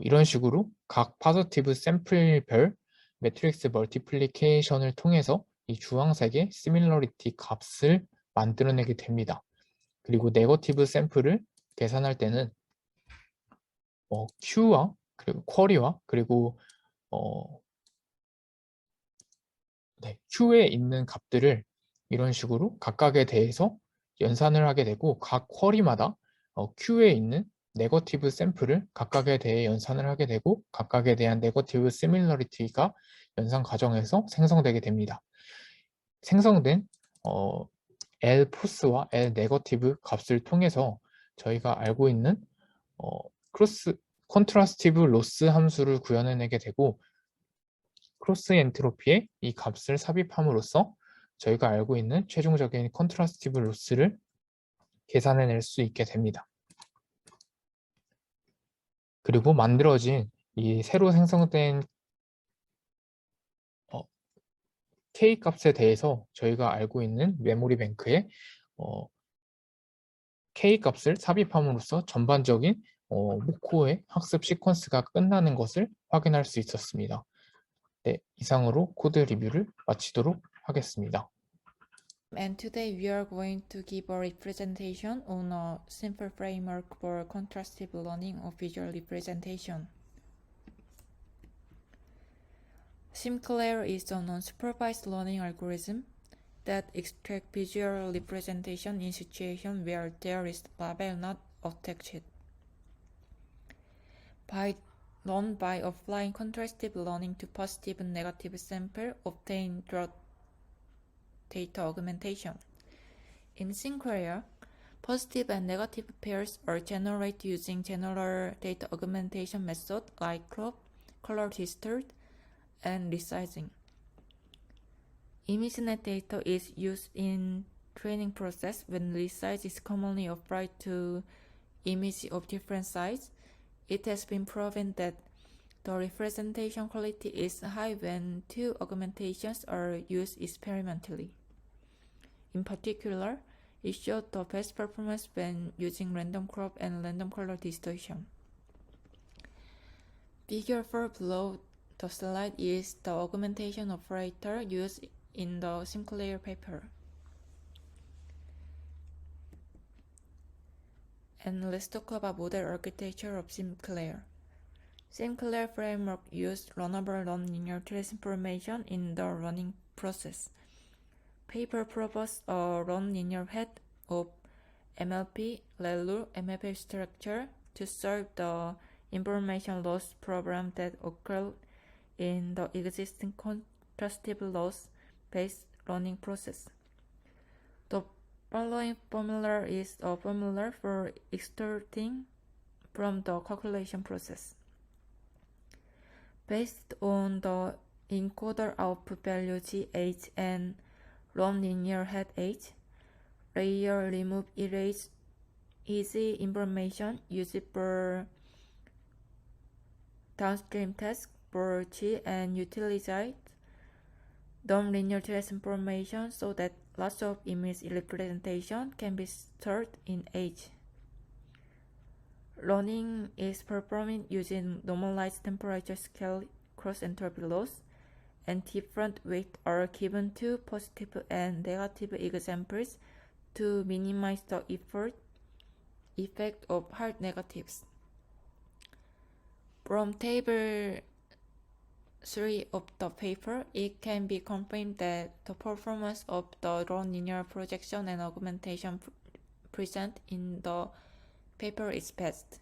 [SPEAKER 4] 이런 식으로 각 파저티브 샘플별 매트릭스 멀티플리케이션을 통해서 이 주황색의 시밀러리티 값을 만들어내게 됩니다. 그리고 네거티브 샘플을 계산할 때는 Q와 그리고 쿼리와 그리고 Q에 있는 값들을 이런 식으로 각각에 대해서 연산을 하게 되고 각 쿼리마다 Q에 있는 네거티브 샘플을 각각에 대해 연산을 하게 되고 각각에 대한 네거티브 시밀러리티가 연산 과정에서 생성되게 됩니다. 생성된 L 포스와 L 네거티브 값을 통해서 저희가 알고 있는 크로스 컨트라스티브 로스 함수를 구현해내게 되고 크로스 엔트로피에 이 값을 삽입함으로써 저희가 알고 있는 최종적인 컨트라스티브 로스를 계산해낼 수 있게 됩니다. 그리고 만들어진 이 새로 생성된 K 값에 대해서 저희가 알고 있는 메모리 뱅크에 K 값을 삽입함으로써 전반적인 모코의 학습 시퀀스가 끝나는 것을 확인할 수 있었습니다. 네, 이상으로 코드 리뷰를 마치도록 하겠습니다.
[SPEAKER 5] And today we are going to give a representation on a simple framework for contrastive learning of visual representation. SimCLAIR is an unsupervised learning algorithm that extracts visual representation in situations where there is label not attached. Run by applying contrastive learning to positive and negative sample, obtain draw data augmentation. In SimCLAIR, positive and negative pairs are generated using general data augmentation methods like crop, color distort, and resizing. ImageNet data is used in training process when resize is commonly applied to images of different size. It has been proven that the representation quality is high when two augmentations are used experimentally. In particular, it showed the best performance when using random crop and random color distortion. Figure 4 below the slide is the augmentation operator used in the SimCLAIR paper. And let's talk about model architecture of SimCLAIR. SimCLAIR framework used runnable nonlinear transformation in the running process. Paper proposed a nonlinear head of MLP, ReLU, MFA structure to solve the information loss problem that occurred in the existing contrastive loss-based learning process. The following formula is a formula for extracting from the calculation process. Based on the encoder output value GH and nonlinear head H, layer remove erase easy information used for downstream tasks for G and utilize nonlinear transformation so that lots of image representation can be stored in H. Learning is performed using normalized temperature scale cross entropy loss, and different weights are given to positive and negative examples to minimize the effect of hard negatives. From table 3 of the paper, it can be confirmed that the performance of the nonlinear projection and augmentation present in the paper is passed.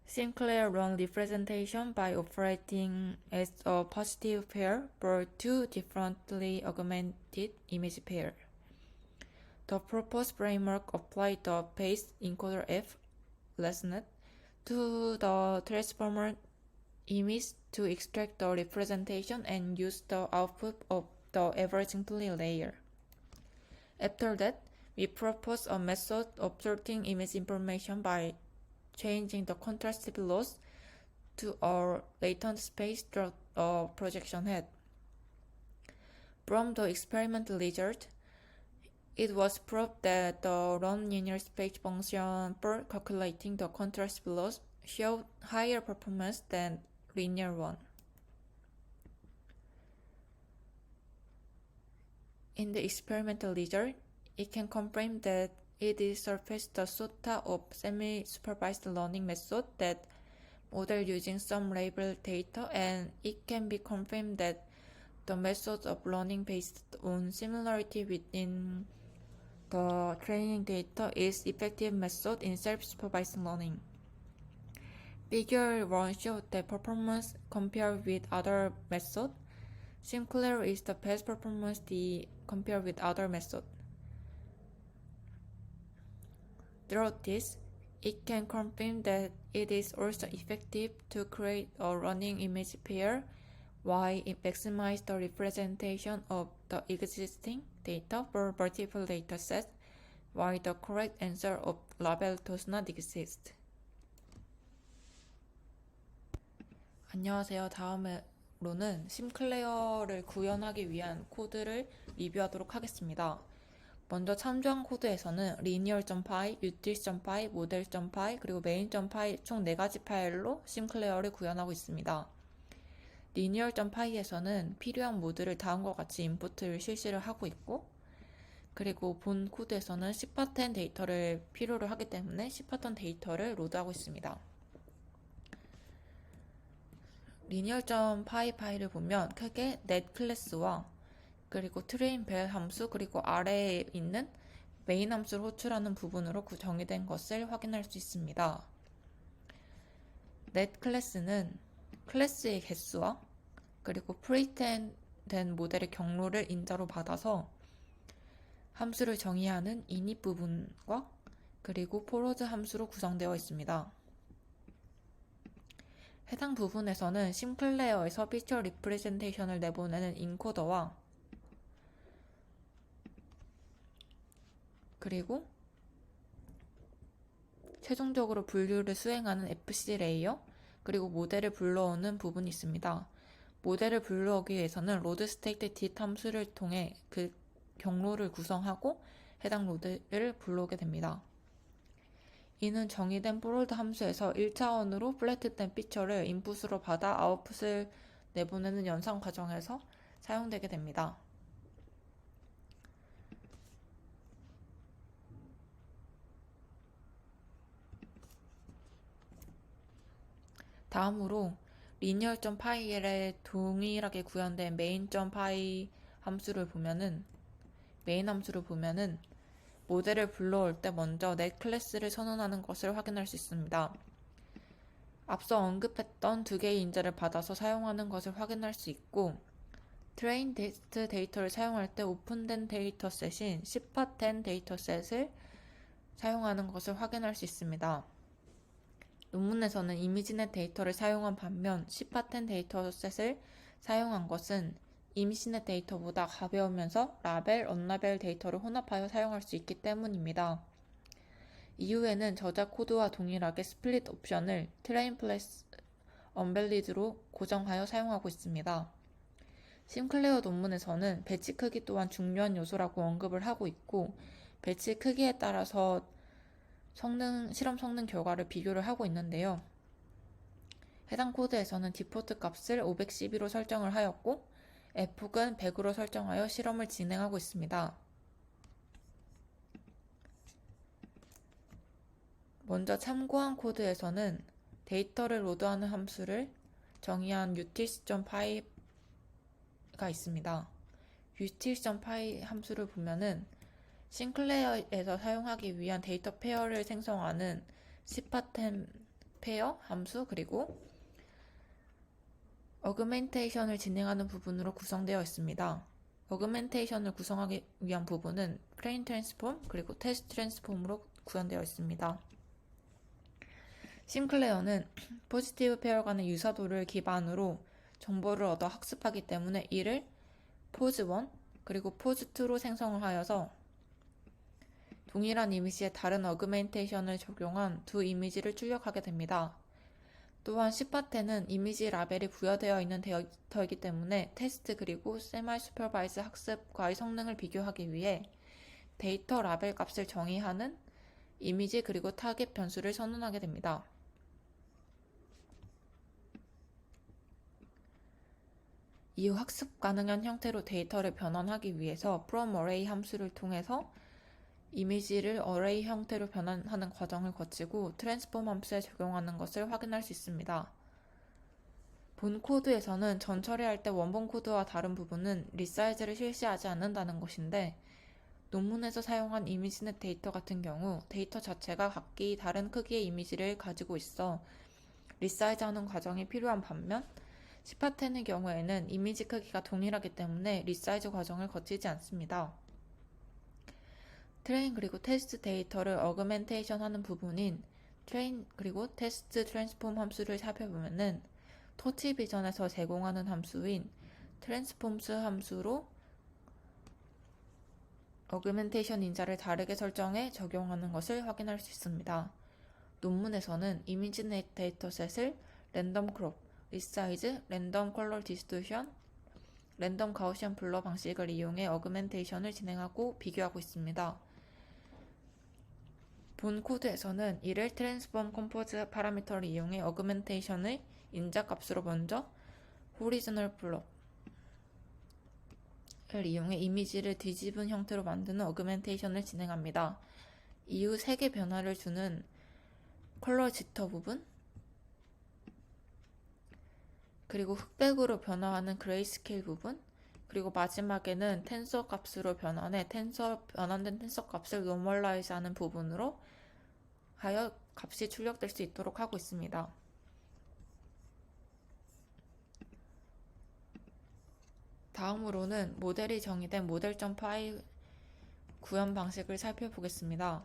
[SPEAKER 5] Sinclair run representation by operating as a positive pair for two differently augmented image pairs. The proposed framework applied the base encoder F, LesNet, to the transformer image to extract the representation and use the output of the averaging plane layer. After that, we propose a method of sorting image information by changing the contrast loss to a latent space through a projection head. From the experimental result, it was proved that the non-linear space function for calculating the contrast loss showed higher performance than linear one. In the experimental result, it can confirm that it is surfaced the SOTA of semi-supervised learning method that model using some label data, and it can be confirmed that the method of learning based on similarity within the training data is effective method in self-supervised learning. Figure 1 showed that performance compared with other method. Sinclair is the best performance compared with other method. Through this, it can confirm that it is also effective to create a running image pair while it maximizes the representation of the existing data for multiple datasets, while the correct answer of label does not exist. 안녕하세요. 다음으로는 심클레어를 구현하기 위한 코드를 리뷰하도록 하겠습니다. 먼저 참조한 코드에서는 linear.py, util.py, model.py, 그리고 main.py 총 4가지 파일로 심클레어를 구현하고 있습니다. linear.py에서는 필요한 모드를 다음과 같이 인풋을 실시를 하고 있고, 그리고 본 코드에서는 10파텐 데이터를 필요로 하기 때문에 10파텐 데이터를 로드하고 있습니다. linear.py 파일을 보면 크게 net 클래스와 그리고 트레인 벨 함수, 그리고 아래에 있는 메인 함수를 호출하는 부분으로 정의된 것을 확인할 수 있습니다. net 클래스는 클래스의 개수와 그리고 프리텐 된 모델의 경로를 인자로 받아서 함수를 정의하는 init 부분과 그리고 forward 함수로 구성되어 있습니다. 해당 부분에서는 심클레어에서 피처 리프레젠테이션을 내보내는 인코더와 그리고 최종적으로 분류를 수행하는 FC 레이어, 그리고 모델을 불러오는 부분이 있습니다. 모델을 불러오기 위해서는 load state dit 함수를 통해 그 경로를 구성하고 해당 모델을 불러오게 됩니다. 이는 정의된 forward 함수에서 1차원으로 플랫된 피처를 인풋으로 받아 아웃풋을 내보내는 연산 과정에서 사용되게 됩니다. 다음으로 linear.py에 동일하게 구현된 main.py 함수를 보면은 모델을 불러올 때 먼저 net 클래스를 선언하는 것을 확인할 수 있습니다. 앞서 언급했던 두 개의 인자를 받아서 사용하는 것을 확인할 수 있고, train test 데이터를 사용할 때 오픈된 데이터셋인 10파텐 데이터셋을 사용하는 것을 확인할 수 있습니다. 논문에서는 이미지넷 데이터를 사용한 반면 10파텐 데이터셋을 사용한 것은 이미지넷 데이터보다 가벼우면서 라벨, 언라벨 데이터를 혼합하여 사용할 수 있기 때문입니다. 이후에는 저작 코드와 동일하게 스플릿 옵션을 트레인 플러스 언밸리드로 고정하여 사용하고 있습니다. 심클레어 논문에서는 배치 크기 또한 중요한 요소라고 언급을 하고 있고, 배치 크기에 따라서 실험 성능 결과를 비교를 하고 있는데요. 해당 코드에서는 디포트 값을 512로 설정을 하였고, f근 100으로 설정하여 실험을 진행하고 있습니다. 먼저 참고한 코드에서는 데이터를 로드하는 함수를 정의한 utils.py가 있습니다. utils.py 함수를 보면은 싱클레어에서 사용하기 위한 데이터 페어를 생성하는 cpatem 페어 함수 그리고 어그멘테이션을 진행하는 부분으로 구성되어 있습니다. 어그멘테이션을 구성하기 위한 부분은 플레인 트랜스폼 그리고 테스트 트랜스폼으로 구현되어 있습니다. 싱클레어는 포지티브 페어 간의 유사도를 기반으로 정보를 얻어 학습하기 때문에 이를 포즈 1 그리고 포즈 2로 생성을 하여서 동일한 이미지에 다른 어그멘테이션을 적용한 두 이미지를 출력하게 됩니다. 또한 cpatem은 이미지 라벨이 부여되어 있는 데이터이기 때문에 테스트 그리고 세마이 슈퍼바이즈 학습과의 성능을 비교하기 위해 데이터 라벨 값을 정의하는 이미지 그리고 타겟 변수를 선언하게 됩니다. 이후 학습 가능한 형태로 데이터를 변환하기 위해서 from array 함수를 통해서 이미지를 array 형태로 변환하는 과정을 거치고 트랜스폼 함수에 적용하는 것을 확인할 수 있습니다. 본 코드에서는 전 처리할 때 원본 코드와 다른 부분은 리사이즈를 실시하지 않는다는 것인데 논문에서 사용한 이미지넷 데이터 같은 경우 데이터 자체가 각기 다른 크기의 이미지를 가지고 있어 리사이즈하는 과정이 필요한 반면 cpatem의 경우에는 이미지 크기가 동일하기 때문에 리사이즈 과정을 거치지 않습니다. 트레인 그리고 테스트 데이터를 어그멘테이션 하는 부분인 트레인 그리고 테스트 트랜스폼 함수를 살펴보면은 토치 비전에서 제공하는 함수인 트랜스폼스 함수로 어그멘테이션 인자를 다르게 설정해 적용하는 것을 확인할 수 있습니다. 논문에서는 이미지넷 데이터셋을 랜덤 크롭, 리사이즈, 랜덤 컬러 디스토션, 랜덤 가우시안 블러 방식을 이용해 어그멘테이션을 진행하고 비교하고 있습니다. 본 코드에서는 이를 트랜스폼 컴포즈 파라미터를 이용해 어그멘테이션의 인자값으로 먼저 호리저널 블럭을 이용해 이미지를 뒤집은 형태로 만드는 어그멘테이션을 진행합니다. 이후 3개 변화를 주는 컬러 지터 부분, 그리고 흑백으로 변화하는 그레이스케일 부분, 그리고 마지막에는 텐서 값으로 변환해 변환된 텐서 값을 노멀라이즈 하는 부분으로 하여 값이 출력될 수 있도록 하고 있습니다. 다음으로는 모델이 정의된 모델.py 구현 방식을 살펴보겠습니다.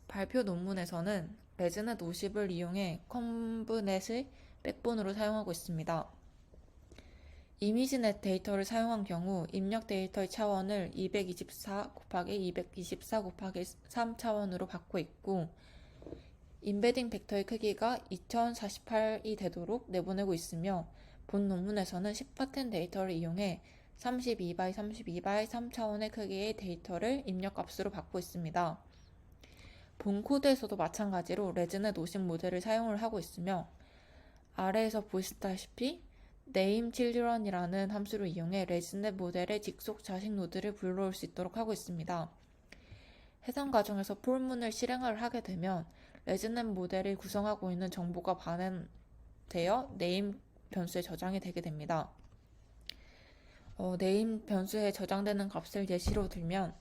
[SPEAKER 5] 발표 논문에서는 레즈넷 50을 이용해 컴브넷의 백본으로 사용하고 있습니다. 이미지넷 데이터를 사용한 경우 입력 데이터의 차원을 224 곱하기 224 곱하기 3 차원으로 받고 있고 임베딩 벡터의 크기가 2048이 되도록 내보내고 있으며 본 논문에서는 cpatem 데이터를 이용해 32by 32by 3차원의 크기의 데이터를 입력값으로 받고 있습니다. 본 코드에서도 마찬가지로 레즈넷 50 모델을 사용을 하고 있으며 아래에서 보시다시피 name children이라는 함수를 이용해 레즈넷 모델의 직속 자식 노드를 불러올 수 있도록 하고 있습니다. 해당 과정에서 폴문을 실행을 하게 되면 레즈넷 모델이 구성하고 있는 정보가 반환되어 name 변수에 저장이 되게 됩니다. name 변수에 저장되는 값을 예시로 들면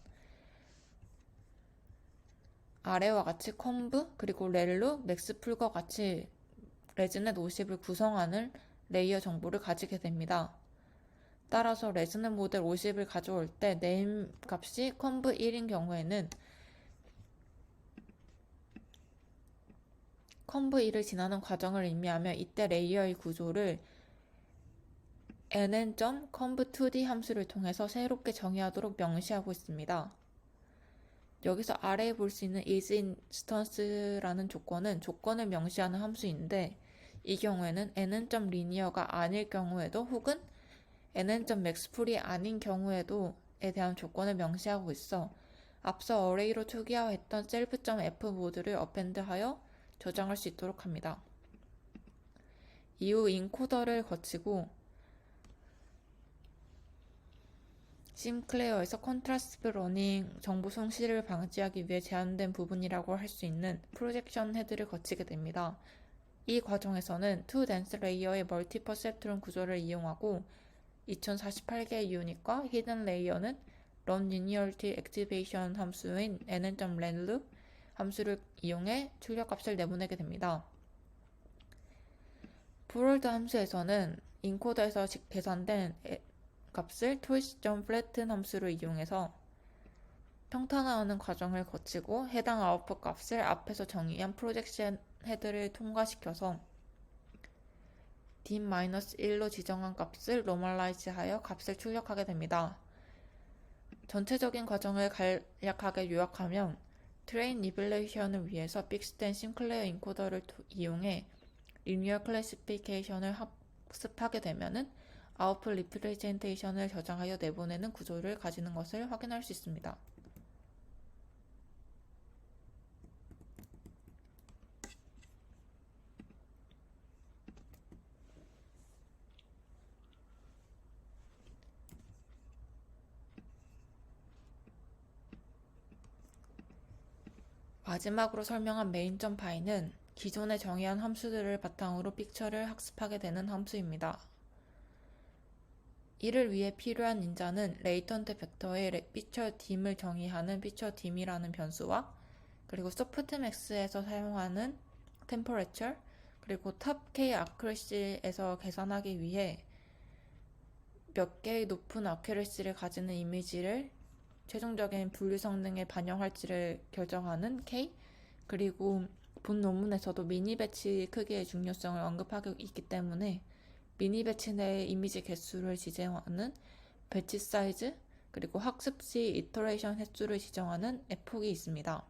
[SPEAKER 5] 아래와 같이 conv 그리고 렐루, max풀과 같이 레즈넷 50을 구성하는 레이어 정보를 가지게 됩니다. 따라서 레즈넷 모델 50을 가져올 때 name 값이 conv 1인 경우에는 conv 1을 지나는 과정을 의미하며 이때 레이어의 구조를 nn.conv2d 함수를 통해서 새롭게 정의하도록 명시하고 있습니다. 여기서 아래에 볼 수 있는 isInstance라는 조건을 명시하는 함수인데 이 경우에는 nn.linear가 아닐 경우에도 혹은 nn.maxfull이 아닌 경우에도에 대한 조건을 명시하고 있어 앞서 어레이로 초기화했던 self.f 모드를 어펜드하여 저장할 수 있도록 합니다. 이후 인코더를 거치고 심클레어에서 컨트라스트 러닝 정보 손실을 방지하기 위해 제한된 부분이라고 할 수 있는 프로젝션 헤드를 거치게 됩니다. 이 과정에서는 2dense 레이어의 멀티 퍼셉트론 구조를 이용하고 2048개의 유닛과 히든 레이어는 non-linearity activation 함수인 nn.relu 함수를 이용해 출력값을 내보내게 됩니다. forward 함수에서는 인코더에서 계산된 값을 toList.flatten 함수를 이용해서 평탄화하는 과정을 거치고 해당 아웃풋 값을 앞에서 정의한 프로젝션 헤드를 통과시켜서 dim-1로 지정한 값을 normalize하여 값을 출력하게 됩니다. 전체적인 과정을 간략하게 요약하면 트레인 리빌레이션을 위해서 픽스된 싱클레어 인코더를 이용해 리니어 클래시피케이션을 학습하게 되면은 아웃풋 리프레젠테이션을 저장하여 내보내는 구조를 가지는 것을 확인할 수 있습니다. 마지막으로 설명한 main.py는 기존에 정의한 함수들을 바탕으로 픽처를 학습하게 되는 함수입니다. 이를 위해 필요한 인자는 레이턴트 벡터의 피처 dim을 정의하는 피처 dim이라는 변수와 그리고 softmax에서 사용하는 temperature 그리고 top-k accuracy에서 계산하기 위해 몇 개의 높은 accuracy를 가지는 이미지를 최종적인 분류 성능에 반영할지를 결정하는 K, 그리고 본 논문에서도 미니 배치 크기의 중요성을 언급하고 있기 때문에 미니 배치 내의 이미지 개수를 지정하는 배치 사이즈, 그리고 학습 시 이터레이션 횟수를 지정하는 f폭이 있습니다.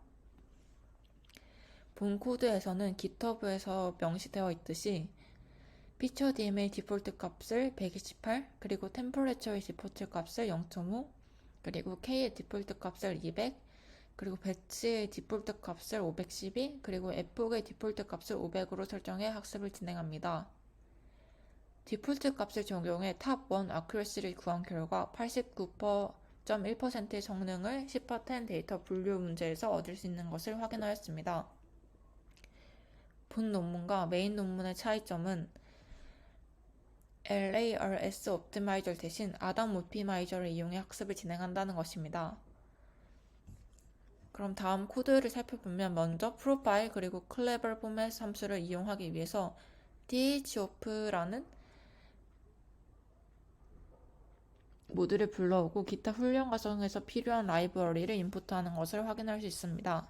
[SPEAKER 5] 본 코드에서는 GitHub에서 명시되어 있듯이 피처 DM의 디폴트 값을 128, 그리고 템퍼레처의 디폴트 값을 0.5, 그리고 K의 디폴트 값을 200, 그리고 배치의 디폴트 값을 512, 그리고 f폭의 디폴트 값을 500으로 설정해 학습을 진행합니다. 디폴트 값을 적용해 탑1 accuracy를 구한 결과 89.1%의 성능을 10% 데이터 분류 문제에서 얻을 수 있는 것을 확인하였습니다. 본 논문과 메인 논문의 차이점은 LARS 옵티마이저 대신 아담 옵티마이저를 이용해 학습을 진행한다는 것입니다. 그럼 다음 코드를 살펴보면 먼저 프로파일 그리고 클레버 포맷 함수를 이용하기 위해서 dhop라는 모듈을 불러오고 기타 훈련 과정에서 필요한 라이브러리를 인풋하는 것을 확인할 수 있습니다.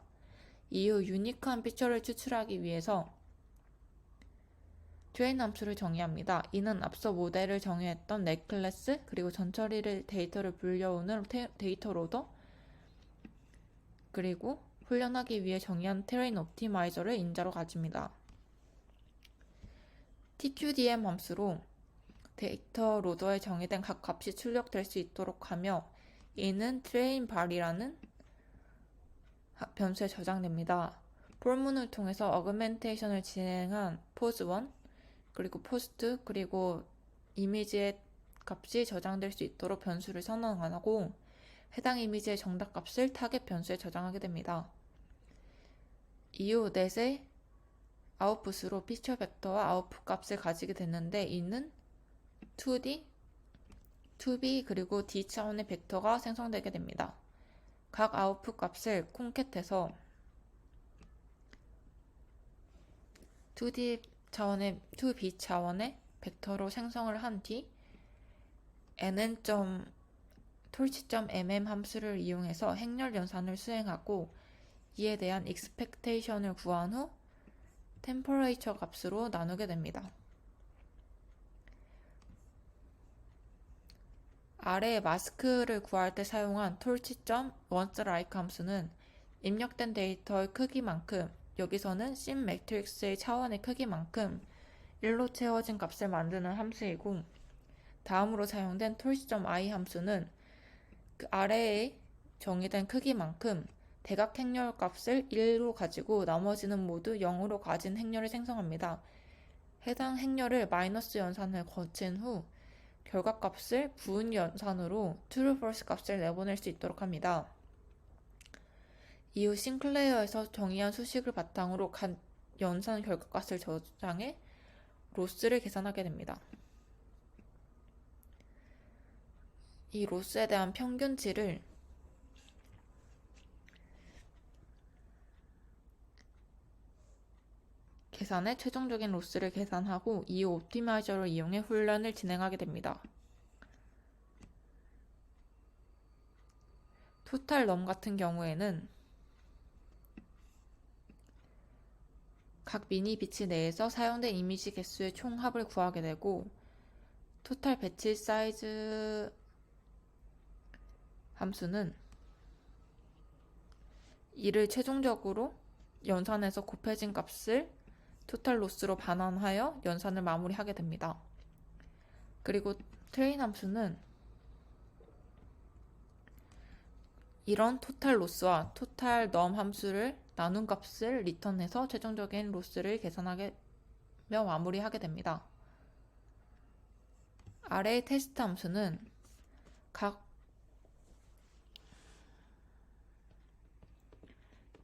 [SPEAKER 5] 이후 유니크한 피처를 추출하기 위해서 트레인 함수를 정의합니다. 이는 앞서 모델을 정의했던 넷클래스 그리고 전처리를 데이터를 불려오는 데이터 로더 그리고 훈련하기 위해 정의한 트레인 옵티마이저를 인자로 가집니다. tqdm 함수로 데이터 로더에 정의된 각 값이 출력될 수 있도록 하며 이는 트레인 발이라는 변수에 저장됩니다. 폴문을 통해서 어그멘테이션을 진행한 pos1 그리고 pos2 그리고 이미지의 값이 저장될 수 있도록 변수를 선언하고 해당 이미지의 정답 값을 타겟 변수에 저장하게 됩니다. 이후 넷의 아웃풋으로 피처 벡터와 아웃풋 값을 가지게 되는데 이는 2D, 2B 그리고 D 차원의 벡터가 생성되게 됩니다. 각 아웃풋 값을 콘캣해서 2B 차원의 벡터로 생성을 한 뒤 nn.torch.mm 함수를 이용해서 행렬 연산을 수행하고 이에 대한 expectation을 구한 후 temperature 값으로 나누게 됩니다. 아래의 마스크를 구할 때 사용한 torch.onceLike 함수는 입력된 데이터의 크기만큼 여기서는 sim 매트릭스의 차원의 크기만큼 1로 채워진 값을 만드는 함수이고 다음으로 사용된 torch.i 함수는 그 아래에 정의된 크기만큼 대각 행렬 값을 1로 가지고 나머지는 모두 0으로 가진 행렬을 생성합니다. 해당 행렬을 마이너스 연산을 거친 후 결과값을 부은 연산으로 true false 값을 내보낼 수 있도록 합니다. 이후 싱클레어에서 정의한 수식을 바탕으로 간 연산 결과값을 저장해 로스를 계산하게 됩니다. 이 로스에 대한 평균치를 계산해 최종적인 로스를 계산하고 이후 옵티마이저를 이용해 훈련을 진행하게 됩니다. 토탈 넘 같은 경우에는 각 미니 비치 내에서 사용된 이미지 개수의 총합을 구하게 되고 토탈 배치 사이즈 함수는 이를 최종적으로 연산해서 곱해진 값을 토탈 로스로 반환하여 연산을 마무리하게 됩니다. 그리고 트레인 함수는 이런 토탈 로스와 토탈 넘 함수를 나눈 값을 리턴해서 최종적인 로스를 계산하며 마무리하게 됩니다. 아래의 테스트 함수는 각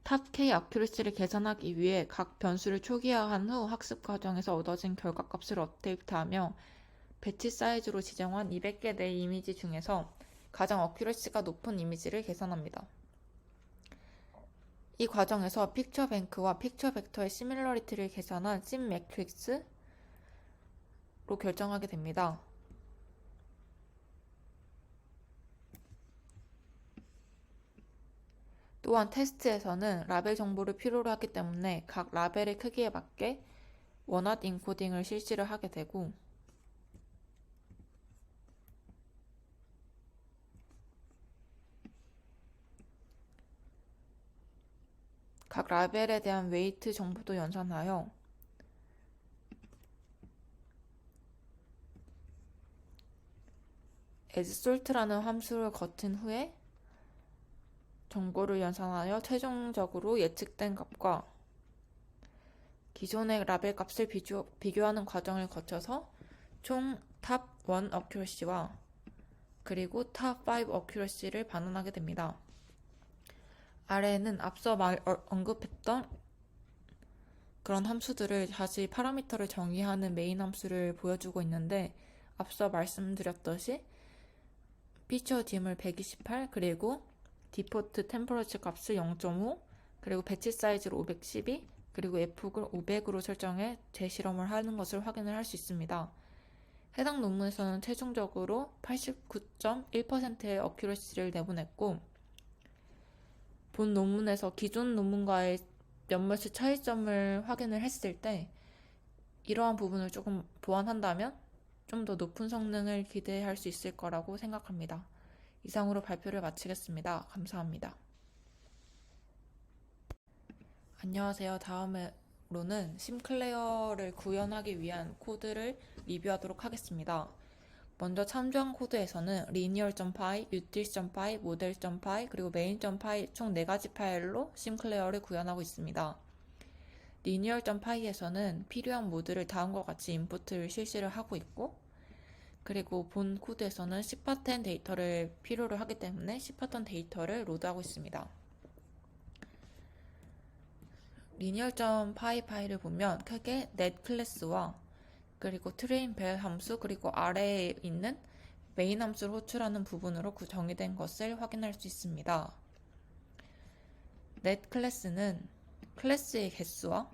[SPEAKER 5] 탑 K 어큐러시를 계산하기 위해 각 변수를 초기화한 후 학습 과정에서 얻어진 결과값을 업데이트하며 배치 사이즈로 지정한 200개 내 이미지 중에서 가장 어큐러시가 높은 이미지를 계산합니다. 이 과정에서 픽처 뱅크와 픽처 벡터의 시밀러리티를 계산한 심 매트릭스로 결정하게 됩니다. 또한 테스트에서는 라벨 정보를 필요로 하기 때문에 각 라벨의 크기에 맞게 원핫 인코딩을 실시를 하게 되고 각 라벨에 대한 웨이트 정보도 연산하여 asSort라는 함수를 거친 후에 정보를 연산하여 최종적으로 예측된 값과 기존의 라벨 값을 비교하는 과정을 거쳐서 총 탑 1 어큐러시와 그리고 탑 5 어큐러시를 반환하게 됩니다. 아래에는 앞서 언급했던 그런 함수들을 다시 파라미터를 정의하는 메인 함수를 보여주고 있는데 앞서 말씀드렸듯이 피처 딤을 128 그리고 디포트 템퍼러처 값을 0.5 그리고 배치 사이즈를 512 그리고 F를 500으로 설정해 재실험을 하는 것을 확인을 할 수 있습니다. 해당 논문에서는 최종적으로 89.1%의 어큐러시를 내보냈고 본 논문에서 기존 논문과의 몇몇의 차이점을 확인을 했을 때 이러한 부분을 조금 보완한다면 좀 더 높은 성능을 기대할 수 있을 거라고 생각합니다. 이상으로 발표를 마치겠습니다. 감사합니다. 안녕하세요. 다음으로는 심클레어를 구현하기 위한 코드를 리뷰하도록 하겠습니다. 먼저 참조한 코드에서는 linear.py, util.py, model.py, 그리고 main.py 총 4가지 파일로 심클레어를 구현하고 있습니다. linear.py에서는 필요한 모드를 다음과 같이 인풋을 실시를 하고 있고 그리고 본 코드에서는 10파턴 데이터를 필요로 하기 때문에 10파턴 데이터를 로드하고 있습니다. linear.py 파일을 보면 크게 net 클래스와 그리고 트레인 벨 함수 그리고 아래에 있는 메인 함수를 호출하는 부분으로 정의된 것을 확인할 수 있습니다. net 클래스는 클래스의 개수와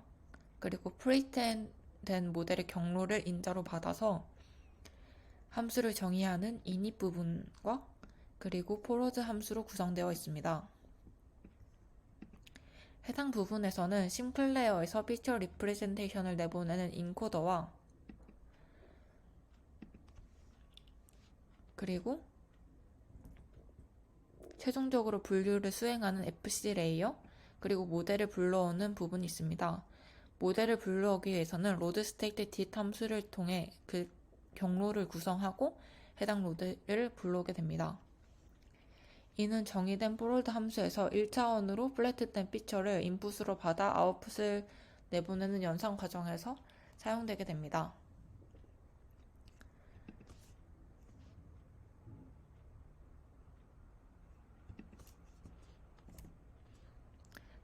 [SPEAKER 5] 그리고 프리트된 모델의 경로를 인자로 받아서 함수를 정의하는 init 부분과 그리고 forward 함수로 구성되어 있습니다. 해당 부분에서는 심클레어에서 피처 리프레젠테이션을 내보내는 인코더와 그리고 최종적으로 분류를 수행하는 FC 레이어 그리고 모델을 불러오는 부분이 있습니다. 모델을 불러오기 위해서는 load state dit 함수를 통해 그 경로를 구성하고 해당 로드를 불러오게 됩니다. 이는 정의된 forward 함수에서 1차원으로 플랫된 피처를 인풋으로 받아 아웃풋을 내보내는 연산 과정에서 사용되게 됩니다.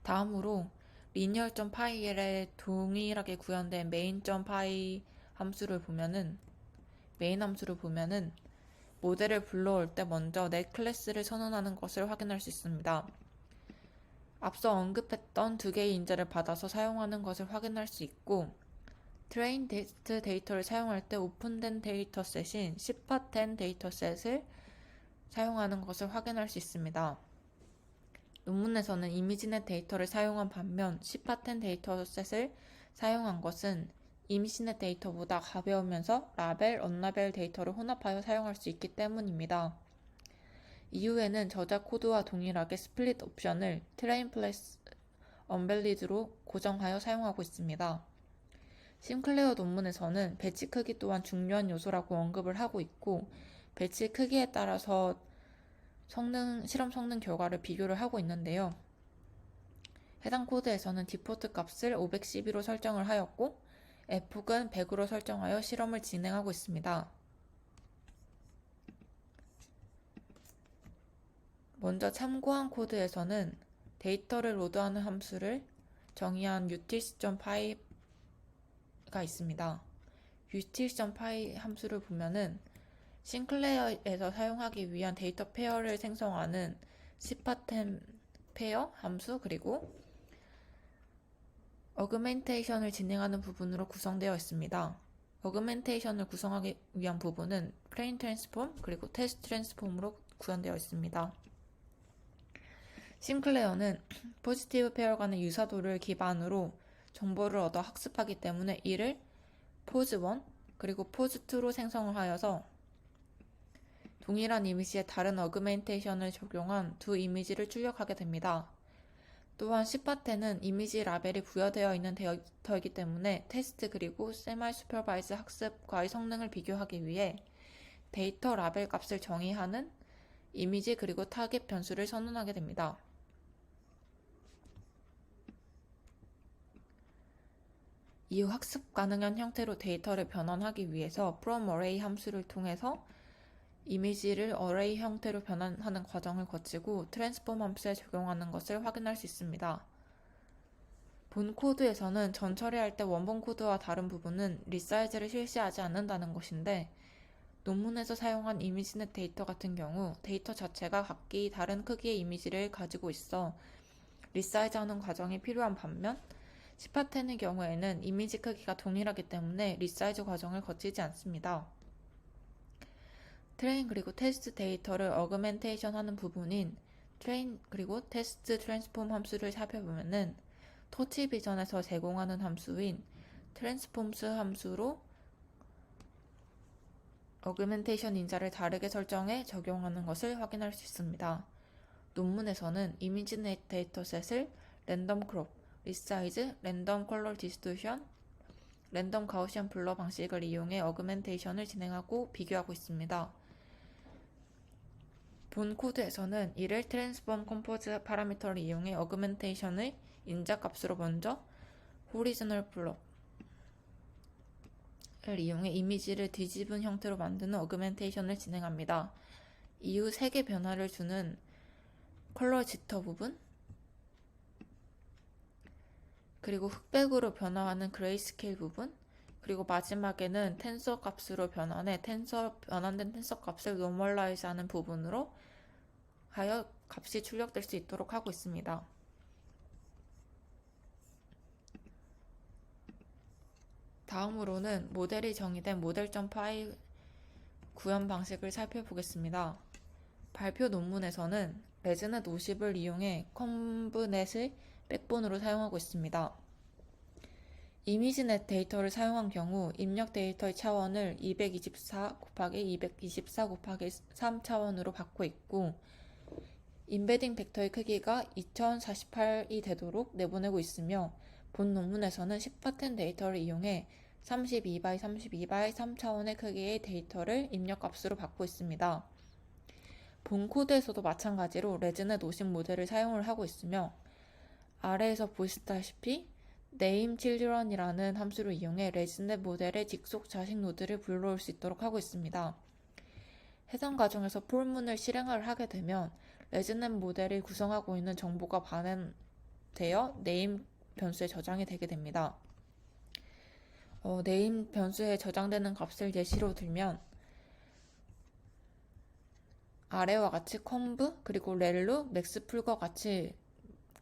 [SPEAKER 5] 다음으로 linear.py에 동일하게 구현된 main.py 함수를 보면은 메인 함수를 보면은 모델을 불러올 때 먼저 net 클래스를 선언하는 것을 확인할 수 있습니다. 앞서 언급했던 두 개의 인자를 받아서 사용하는 것을 확인할 수 있고, 트레인 테스트 데이터를 사용할 때 오픈된 데이터셋인 10파10 데이터셋을 사용하는 것을 확인할 수 있습니다. 논문에서는 이미지넷 데이터를 사용한 반면 10파10 데이터셋을 사용한 것은 이미지넷 데이터보다 가벼우면서 라벨, 언라벨 데이터를 혼합하여 사용할 수 있기 때문입니다. 이후에는 저작 코드와 동일하게 스플릿 옵션을 트레인 플러스 언밸리드로 고정하여 사용하고 있습니다. 심클레어 논문에서는 배치 크기 또한 중요한 요소라고 언급을 하고 있고, 배치 크기에 따라서 실험 성능 결과를 비교를 하고 있는데요. 해당 코드에서는 디포트 값을 512로 설정을 하였고, f근 100으로 설정하여 실험을 진행하고 있습니다. 먼저 참고한 코드에서는 데이터를 로드하는 함수를 정의한 utils.py가 있습니다. utils.py 함수를 보면은 싱클레어에서 사용하기 위한 데이터 페어를 생성하는 10파10 페어 함수, 그리고 어그멘테이션을 진행하는 부분으로 구성되어 있습니다. 어그멘테이션을 구성하기 위한 부분은 플레인 트랜스폼 그리고 테스트 트랜스폼으로 구현되어 있습니다. 심클레어는 포지티브 페어 간의 유사도를 기반으로 정보를 얻어 학습하기 때문에 이를 포즈1 그리고 포즈2로 생성을 하여서 동일한 이미지에 다른 어그멘테이션을 적용한 두 이미지를 출력하게 됩니다. 또한 10파10은 이미지 라벨이 부여되어 있는 데이터이기 때문에 테스트 그리고 세마이 슈퍼바이즈 학습과의 성능을 비교하기 위해 데이터 라벨 값을 정의하는 이미지 그리고 타겟 변수를 선언하게 됩니다. 이후 학습 가능한 형태로 데이터를 변환하기 위해서 from array 함수를 통해서 이미지를 array 형태로 변환하는 과정을 거치고 트랜스폼 함수에 적용하는 것을 확인할 수 있습니다. 본 코드에서는 전 처리할 때 원본 코드와 다른 부분은 리사이즈를 실시하지 않는다는 것인데, 논문에서 사용한 이미지넷 데이터 같은 경우 데이터 자체가 각기 다른 크기의 이미지를 가지고 있어 리사이즈하는 과정이 필요한 반면 10파10의 경우에는 이미지 크기가 동일하기 때문에 리사이즈 과정을 거치지 않습니다. 트레인 그리고 테스트 데이터를 어그멘테이션 하는 부분인 트레인 그리고 테스트 트랜스폼 함수를 살펴보면은 터치 비전에서 제공하는 함수인 트랜스폼스 함수로 어그멘테이션 인자를 다르게 설정해 적용하는 것을 확인할 수 있습니다. 논문에서는 이미지넷 데이터셋을 랜덤 크롭, 리사이즈, 랜덤 컬러 디스토션, 랜덤 가우시안 블러 방식을 이용해 어그멘테이션을 진행하고 비교하고 있습니다. 본 코드에서는 이를 트랜스폼 컴포즈 파라미터를 이용해 어그멘테이션의 인자 값으로 먼저 호리지널 블럭을 이용해 이미지를 뒤집은 형태로 만드는 어그멘테이션을 진행합니다. 이후 색의 변화를 주는 컬러 지터 부분, 그리고 흑백으로 변화하는 그레이스케일 부분, 그리고 마지막에는 텐서 값으로 변환해 변환된 텐서 값을 노멀라이즈 하는 부분으로 하여 값이 출력될 수 있도록 하고 있습니다. 다음으로는 모델이 정의된 모델.py 구현 방식을 살펴보겠습니다. 발표 논문에서는 레즈넷 50을 이용해 컨브넷을 백본으로 사용하고 있습니다. 이미지넷 데이터를 사용한 경우 입력 데이터의 차원을 224 곱하기 224 곱하기 3 차원으로 받고 있고, 임베딩 벡터의 크기가 2048이 되도록 내보내고 있으며, 본 논문에서는 10파10 데이터를 이용해 32x 32x 3차원의 크기의 데이터를 입력 값으로 받고 있습니다. 본 코드에서도 마찬가지로 레즈넷 50 모델을 사용을 하고 있으며, 아래에서 보시다시피 name children이라는 함수를 이용해 레즈넷 모델의 직속 자식 노드를 불러올 수 있도록 하고 있습니다. 해당 과정에서 폴문을 실행을 하게 되면 레즈넷 모델을 구성하고 있는 정보가 반환되어 name 변수에 저장이 되게 됩니다. name 변수에 저장되는 값을 예시로 들면 아래와 같이 conv 그리고 렐루, max풀과 같이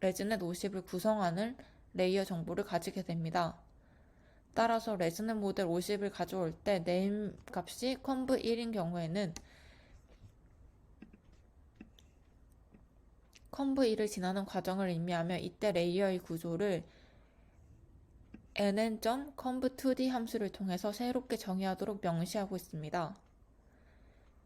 [SPEAKER 5] 레즈넷 50을 구성하는 레이어 정보를 가지게 됩니다. 따라서 레즈넷 모델 50을 가져올 때 name 값이 conv1인 경우에는 conv1을 지나는 과정을 의미하며 이때 레이어의 구조를 nn.conv2d 함수를 통해서 새롭게 정의하도록 명시하고 있습니다.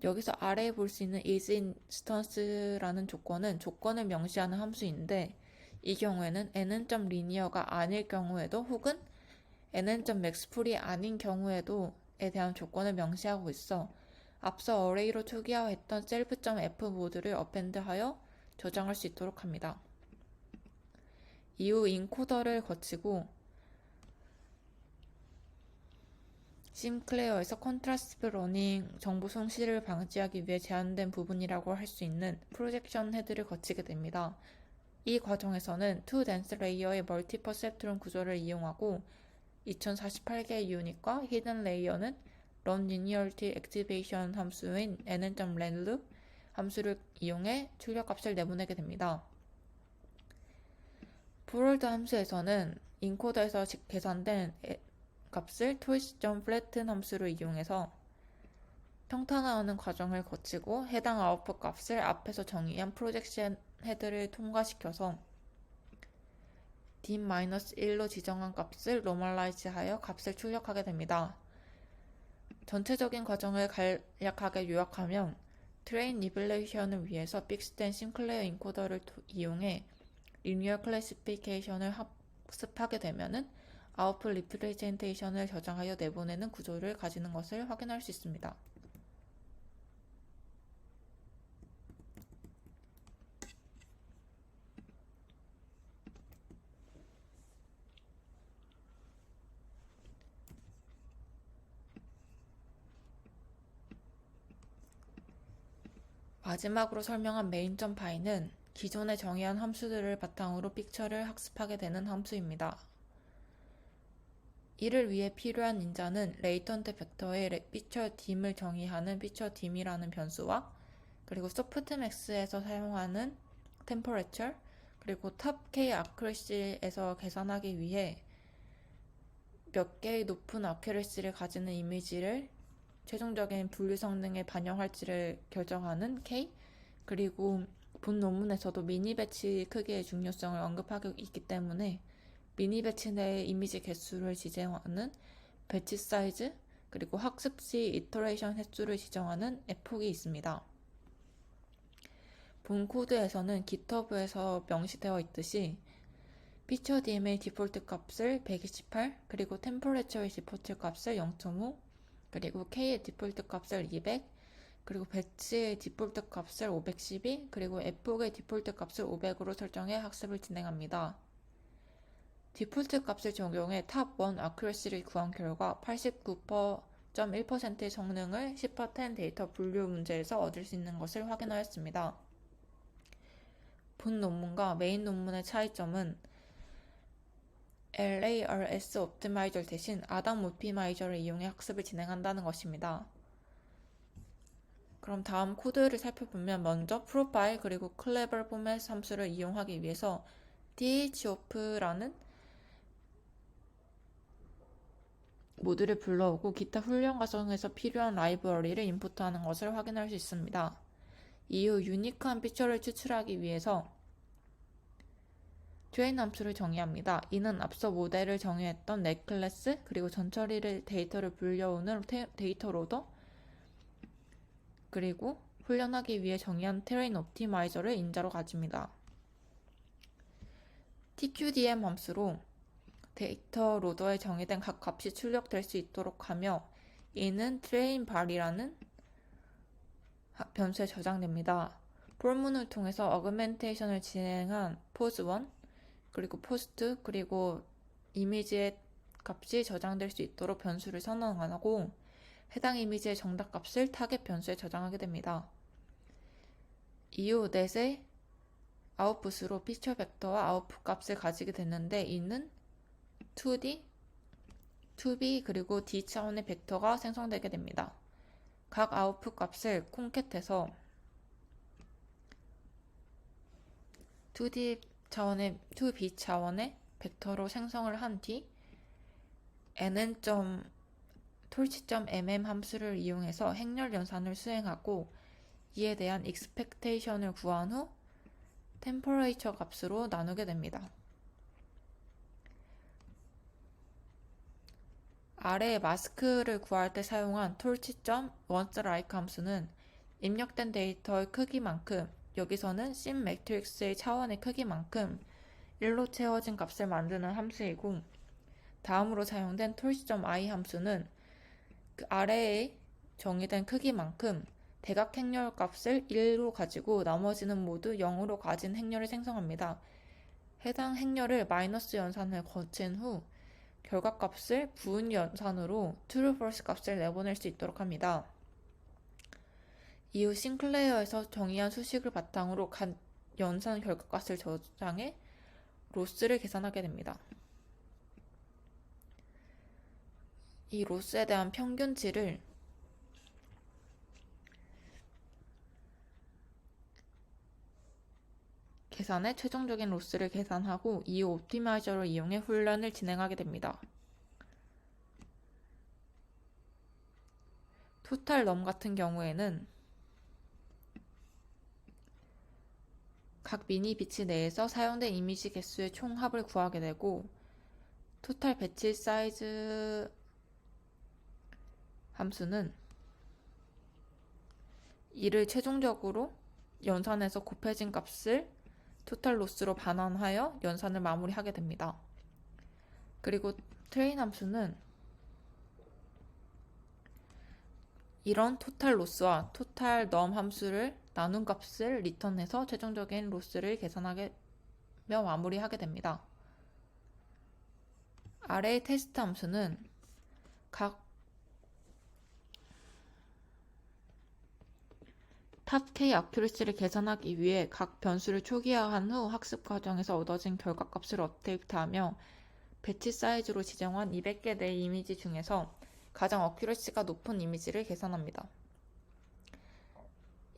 [SPEAKER 5] 여기서 아래에 볼 수 있는 isInstance라는 조건을 명시하는 함수인데 이 경우에는 nn.linear가 아닐 경우에도 혹은 nn.maxfull이 아닌 경우에도에 대한 조건을 명시하고 있어 앞서 어레이로 초기화했던 self.f 모드를 append하여 저장할 수 있도록 합니다. 이후 인코더를 거치고 심클레어에서 컨트라스트 러닝 정보 손실을 방지하기 위해 제한된 부분이라고 할 수 있는 프로젝션 헤드를 거치게 됩니다. 이 과정에서는 2 dense 레이어의 멀티 퍼셉트론 구조를 이용하고 2048개의 유닛과 히든 레이어는 run linearity activation 함수인 nn.relu 함수를 이용해 출력값을 내보내게 됩니다. forward 함수에서는 인코더에서 계산된 값을 twist.flatten 함수를 이용해서 평탄화하는 과정을 거치고 해당 아웃풋 값을 앞에서 정의한 프로젝션 헤드를 통과시켜서 dim-1로 지정한 값을 normalize하여 값을 출력하게 됩니다. 전체적인 과정을 간략하게 요약하면 트레인 리벨레이션을 위해서 픽스된 심클레어 인코더를 이용해 리니어 클래시피케이션을 학습하게 되면은 아웃풋 리프레젠테이션을 저장하여 내보내는 구조를 가지는 것을 확인할 수 있습니다. 마지막으로 설명한 main.py는 기존에 정의한 함수들을 바탕으로 픽처를 학습하게 되는 함수입니다. 이를 위해 필요한 인자는 레이턴트 벡터의 피처 dim을 정의하는 피처 dim이라는 변수와 그리고 softmax에서 사용하는 temperature 그리고 top k accuracy에서 계산하기 위해 몇 개의 높은 accuracy를 가지는 이미지를 최종적인 분류 성능에 반영할지를 결정하는 k 그리고 본 논문에서도 미니 배치 크기의 중요성을 언급하고 있기 때문에 미니 배치 내의 이미지 개수를 지정하는 배치 사이즈 그리고 학습 시 이터레이션 횟수를 지정하는 f폭이 있습니다. 본 코드에서는 GitHub에서 명시되어 있듯이 피처 DM의 디폴트 값을 128 그리고 템퍼레처의 디폴트 값을 0.5 그리고 K의 디폴트 값을 200 그리고 배치의 디폴트 값을 512 그리고 f폭의 디폴트 값을 500으로 설정해 학습을 진행합니다. 디폴트 값을 적용해 탑1 accuracy를 구한 결과 89.1%의 성능을 10% 데이터 분류 문제에서 얻을 수 있는 것을 확인하였습니다. 본 논문과 메인 논문의 차이점은 LARS 옵티마이저 대신 아담 옵티마이저를 이용해 학습을 진행한다는 것입니다. 그럼 다음 코드를 살펴보면 먼저 프로파일 그리고 클레버 포맷 함수를 이용하기 위해서 dhop라는 모듈을 불러오고 기타 훈련 과정에서 필요한 라이브러리를 인풋하는 것을 확인할 수 있습니다. 이후 유니크한 피처를 추출하기 위해서 train 함수를 정의합니다. 이는 앞서 모델을 정의했던 net 클래스 그리고 전처리를 데이터를 불려오는 데이터 로더 그리고 훈련하기 위해 정의한 train 옵티마이저를 인자로 가집니다. tqdm 함수로 데이터 로더에 정의된 각 값이 출력될 수 있도록 하며 이는 train var이라는 변수에 저장됩니다. 폴문을 통해서 어그멘테이션을 진행한 pos1 그리고 pos2 그리고 이미지의 값이 저장될 수 있도록 변수를 선언하고 해당 이미지의 정답 값을 타겟 변수에 저장하게 됩니다. 이후 넷의 아웃풋으로 피처 벡터와 아웃풋 값을 가지게 됐는데 이는 2D, 2B 그리고 D 차원의 벡터가 생성되게 됩니다. 각 아웃풋 값을 콘캣해서 2D 차원의 2b 차원의 벡터로 생성을 한 뒤 torch.mm 함수를 이용해서 행렬 연산을 수행하고 이에 대한 expectation을 구한 후 temperature 값으로 나누게 됩니다. 아래의 마스크를 구할 때 사용한 torch.onceLike 함수는 입력된 데이터의 크기만큼, 여기서는 sim 매트릭스의 차원의 크기만큼 1로 채워진 값을 만드는 함수이고, 다음으로 사용된 torch.i 함수는 그 아래에 정의된 크기만큼 대각 행렬 값을 1로 가지고 나머지는 모두 0으로 가진 행렬을 생성합니다. 해당 행렬을 마이너스 연산을 거친 후 결과값을 부은 연산으로 true false 값을 내보낼 수 있도록 합니다. 이후 싱클레어에서 정의한 수식을 바탕으로 간 연산 결과값을 저장해 로스를 계산하게 됩니다. 이 로스에 대한 평균치를 계산해 최종적인 로스를 계산하고 이후 옵티마이저를 이용해 훈련을 진행하게 됩니다. 토탈 넘 같은 경우에는 각 미니 비치 내에서 사용된 이미지 개수의 총합을 구하게 되고, 토탈 배치 사이즈 함수는 이를 최종적으로 연산해서 곱해진 값을 토탈 로스로 반환하여 연산을 마무리하게 됩니다. 그리고 트레인 함수는 이런 토탈 로스와 토탈 넘 함수를 나눈 값을 리턴해서 최종적인 로스를 계산하며 마무리하게 됩니다. 아래의 테스트 함수는 각 탑 K 어큐러시를 계산하기 위해 각 변수를 초기화한 후 학습 과정에서 얻어진 결과값을 업데이트하며 배치 사이즈로 지정한 200개 내 이미지 중에서 가장 어큐러시가 높은 이미지를 계산합니다.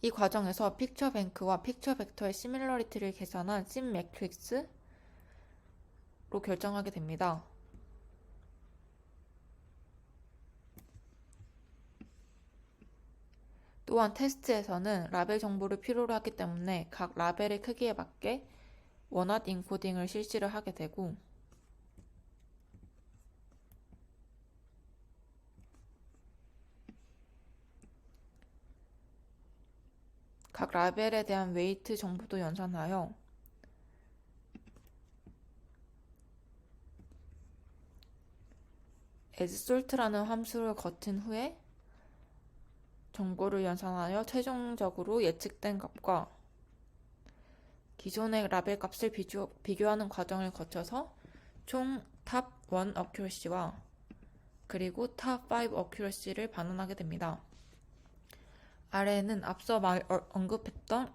[SPEAKER 5] 이 과정에서 픽처 뱅크와 픽처 벡터의 시밀러리티를 계산한 sim 매트릭스로 결정하게 됩니다. 또한 테스트에서는 라벨 정보를 필요로 하기 때문에 각 라벨의 크기에 맞게 원핫 인코딩을 실시를 하게 되고, 각 라벨에 대한 웨이트 정보도 연산하여 asSort라는 함수를 거친 후에 정보를 연산하여 최종적으로 예측된 값과 기존의 라벨 값을 비교하는 과정을 거쳐서 총 탑 1 어큐러시와 그리고 탑 5 어큐러시를 반환하게 됩니다. 아래에는 앞서 언급했던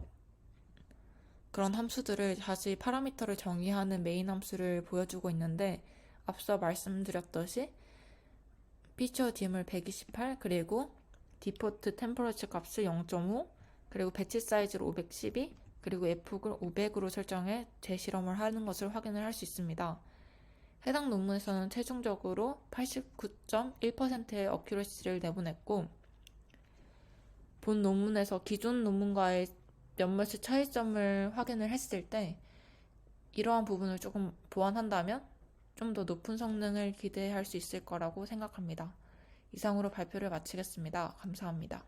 [SPEAKER 5] 그런 함수들을 다시 파라미터를 정의하는 메인 함수를 보여주고 있는데, 앞서 말씀드렸듯이 피처 딤을 128, 그리고 디포트 템퍼러처 값을 0.5, 그리고 배치 사이즈를 512, 그리고 F를 500으로 설정해 재실험을 하는 것을 확인을 할 수 있습니다. 해당 논문에서는 최종적으로 89.1%의 어큐러시를 내보냈고, 본 논문에서 기존 논문과의 몇몇의 차이점을 확인을 했을 때 이러한 부분을 조금 보완한다면 좀 더 높은 성능을 기대할 수 있을 거라고 생각합니다. 이상으로 발표를 마치겠습니다. 감사합니다.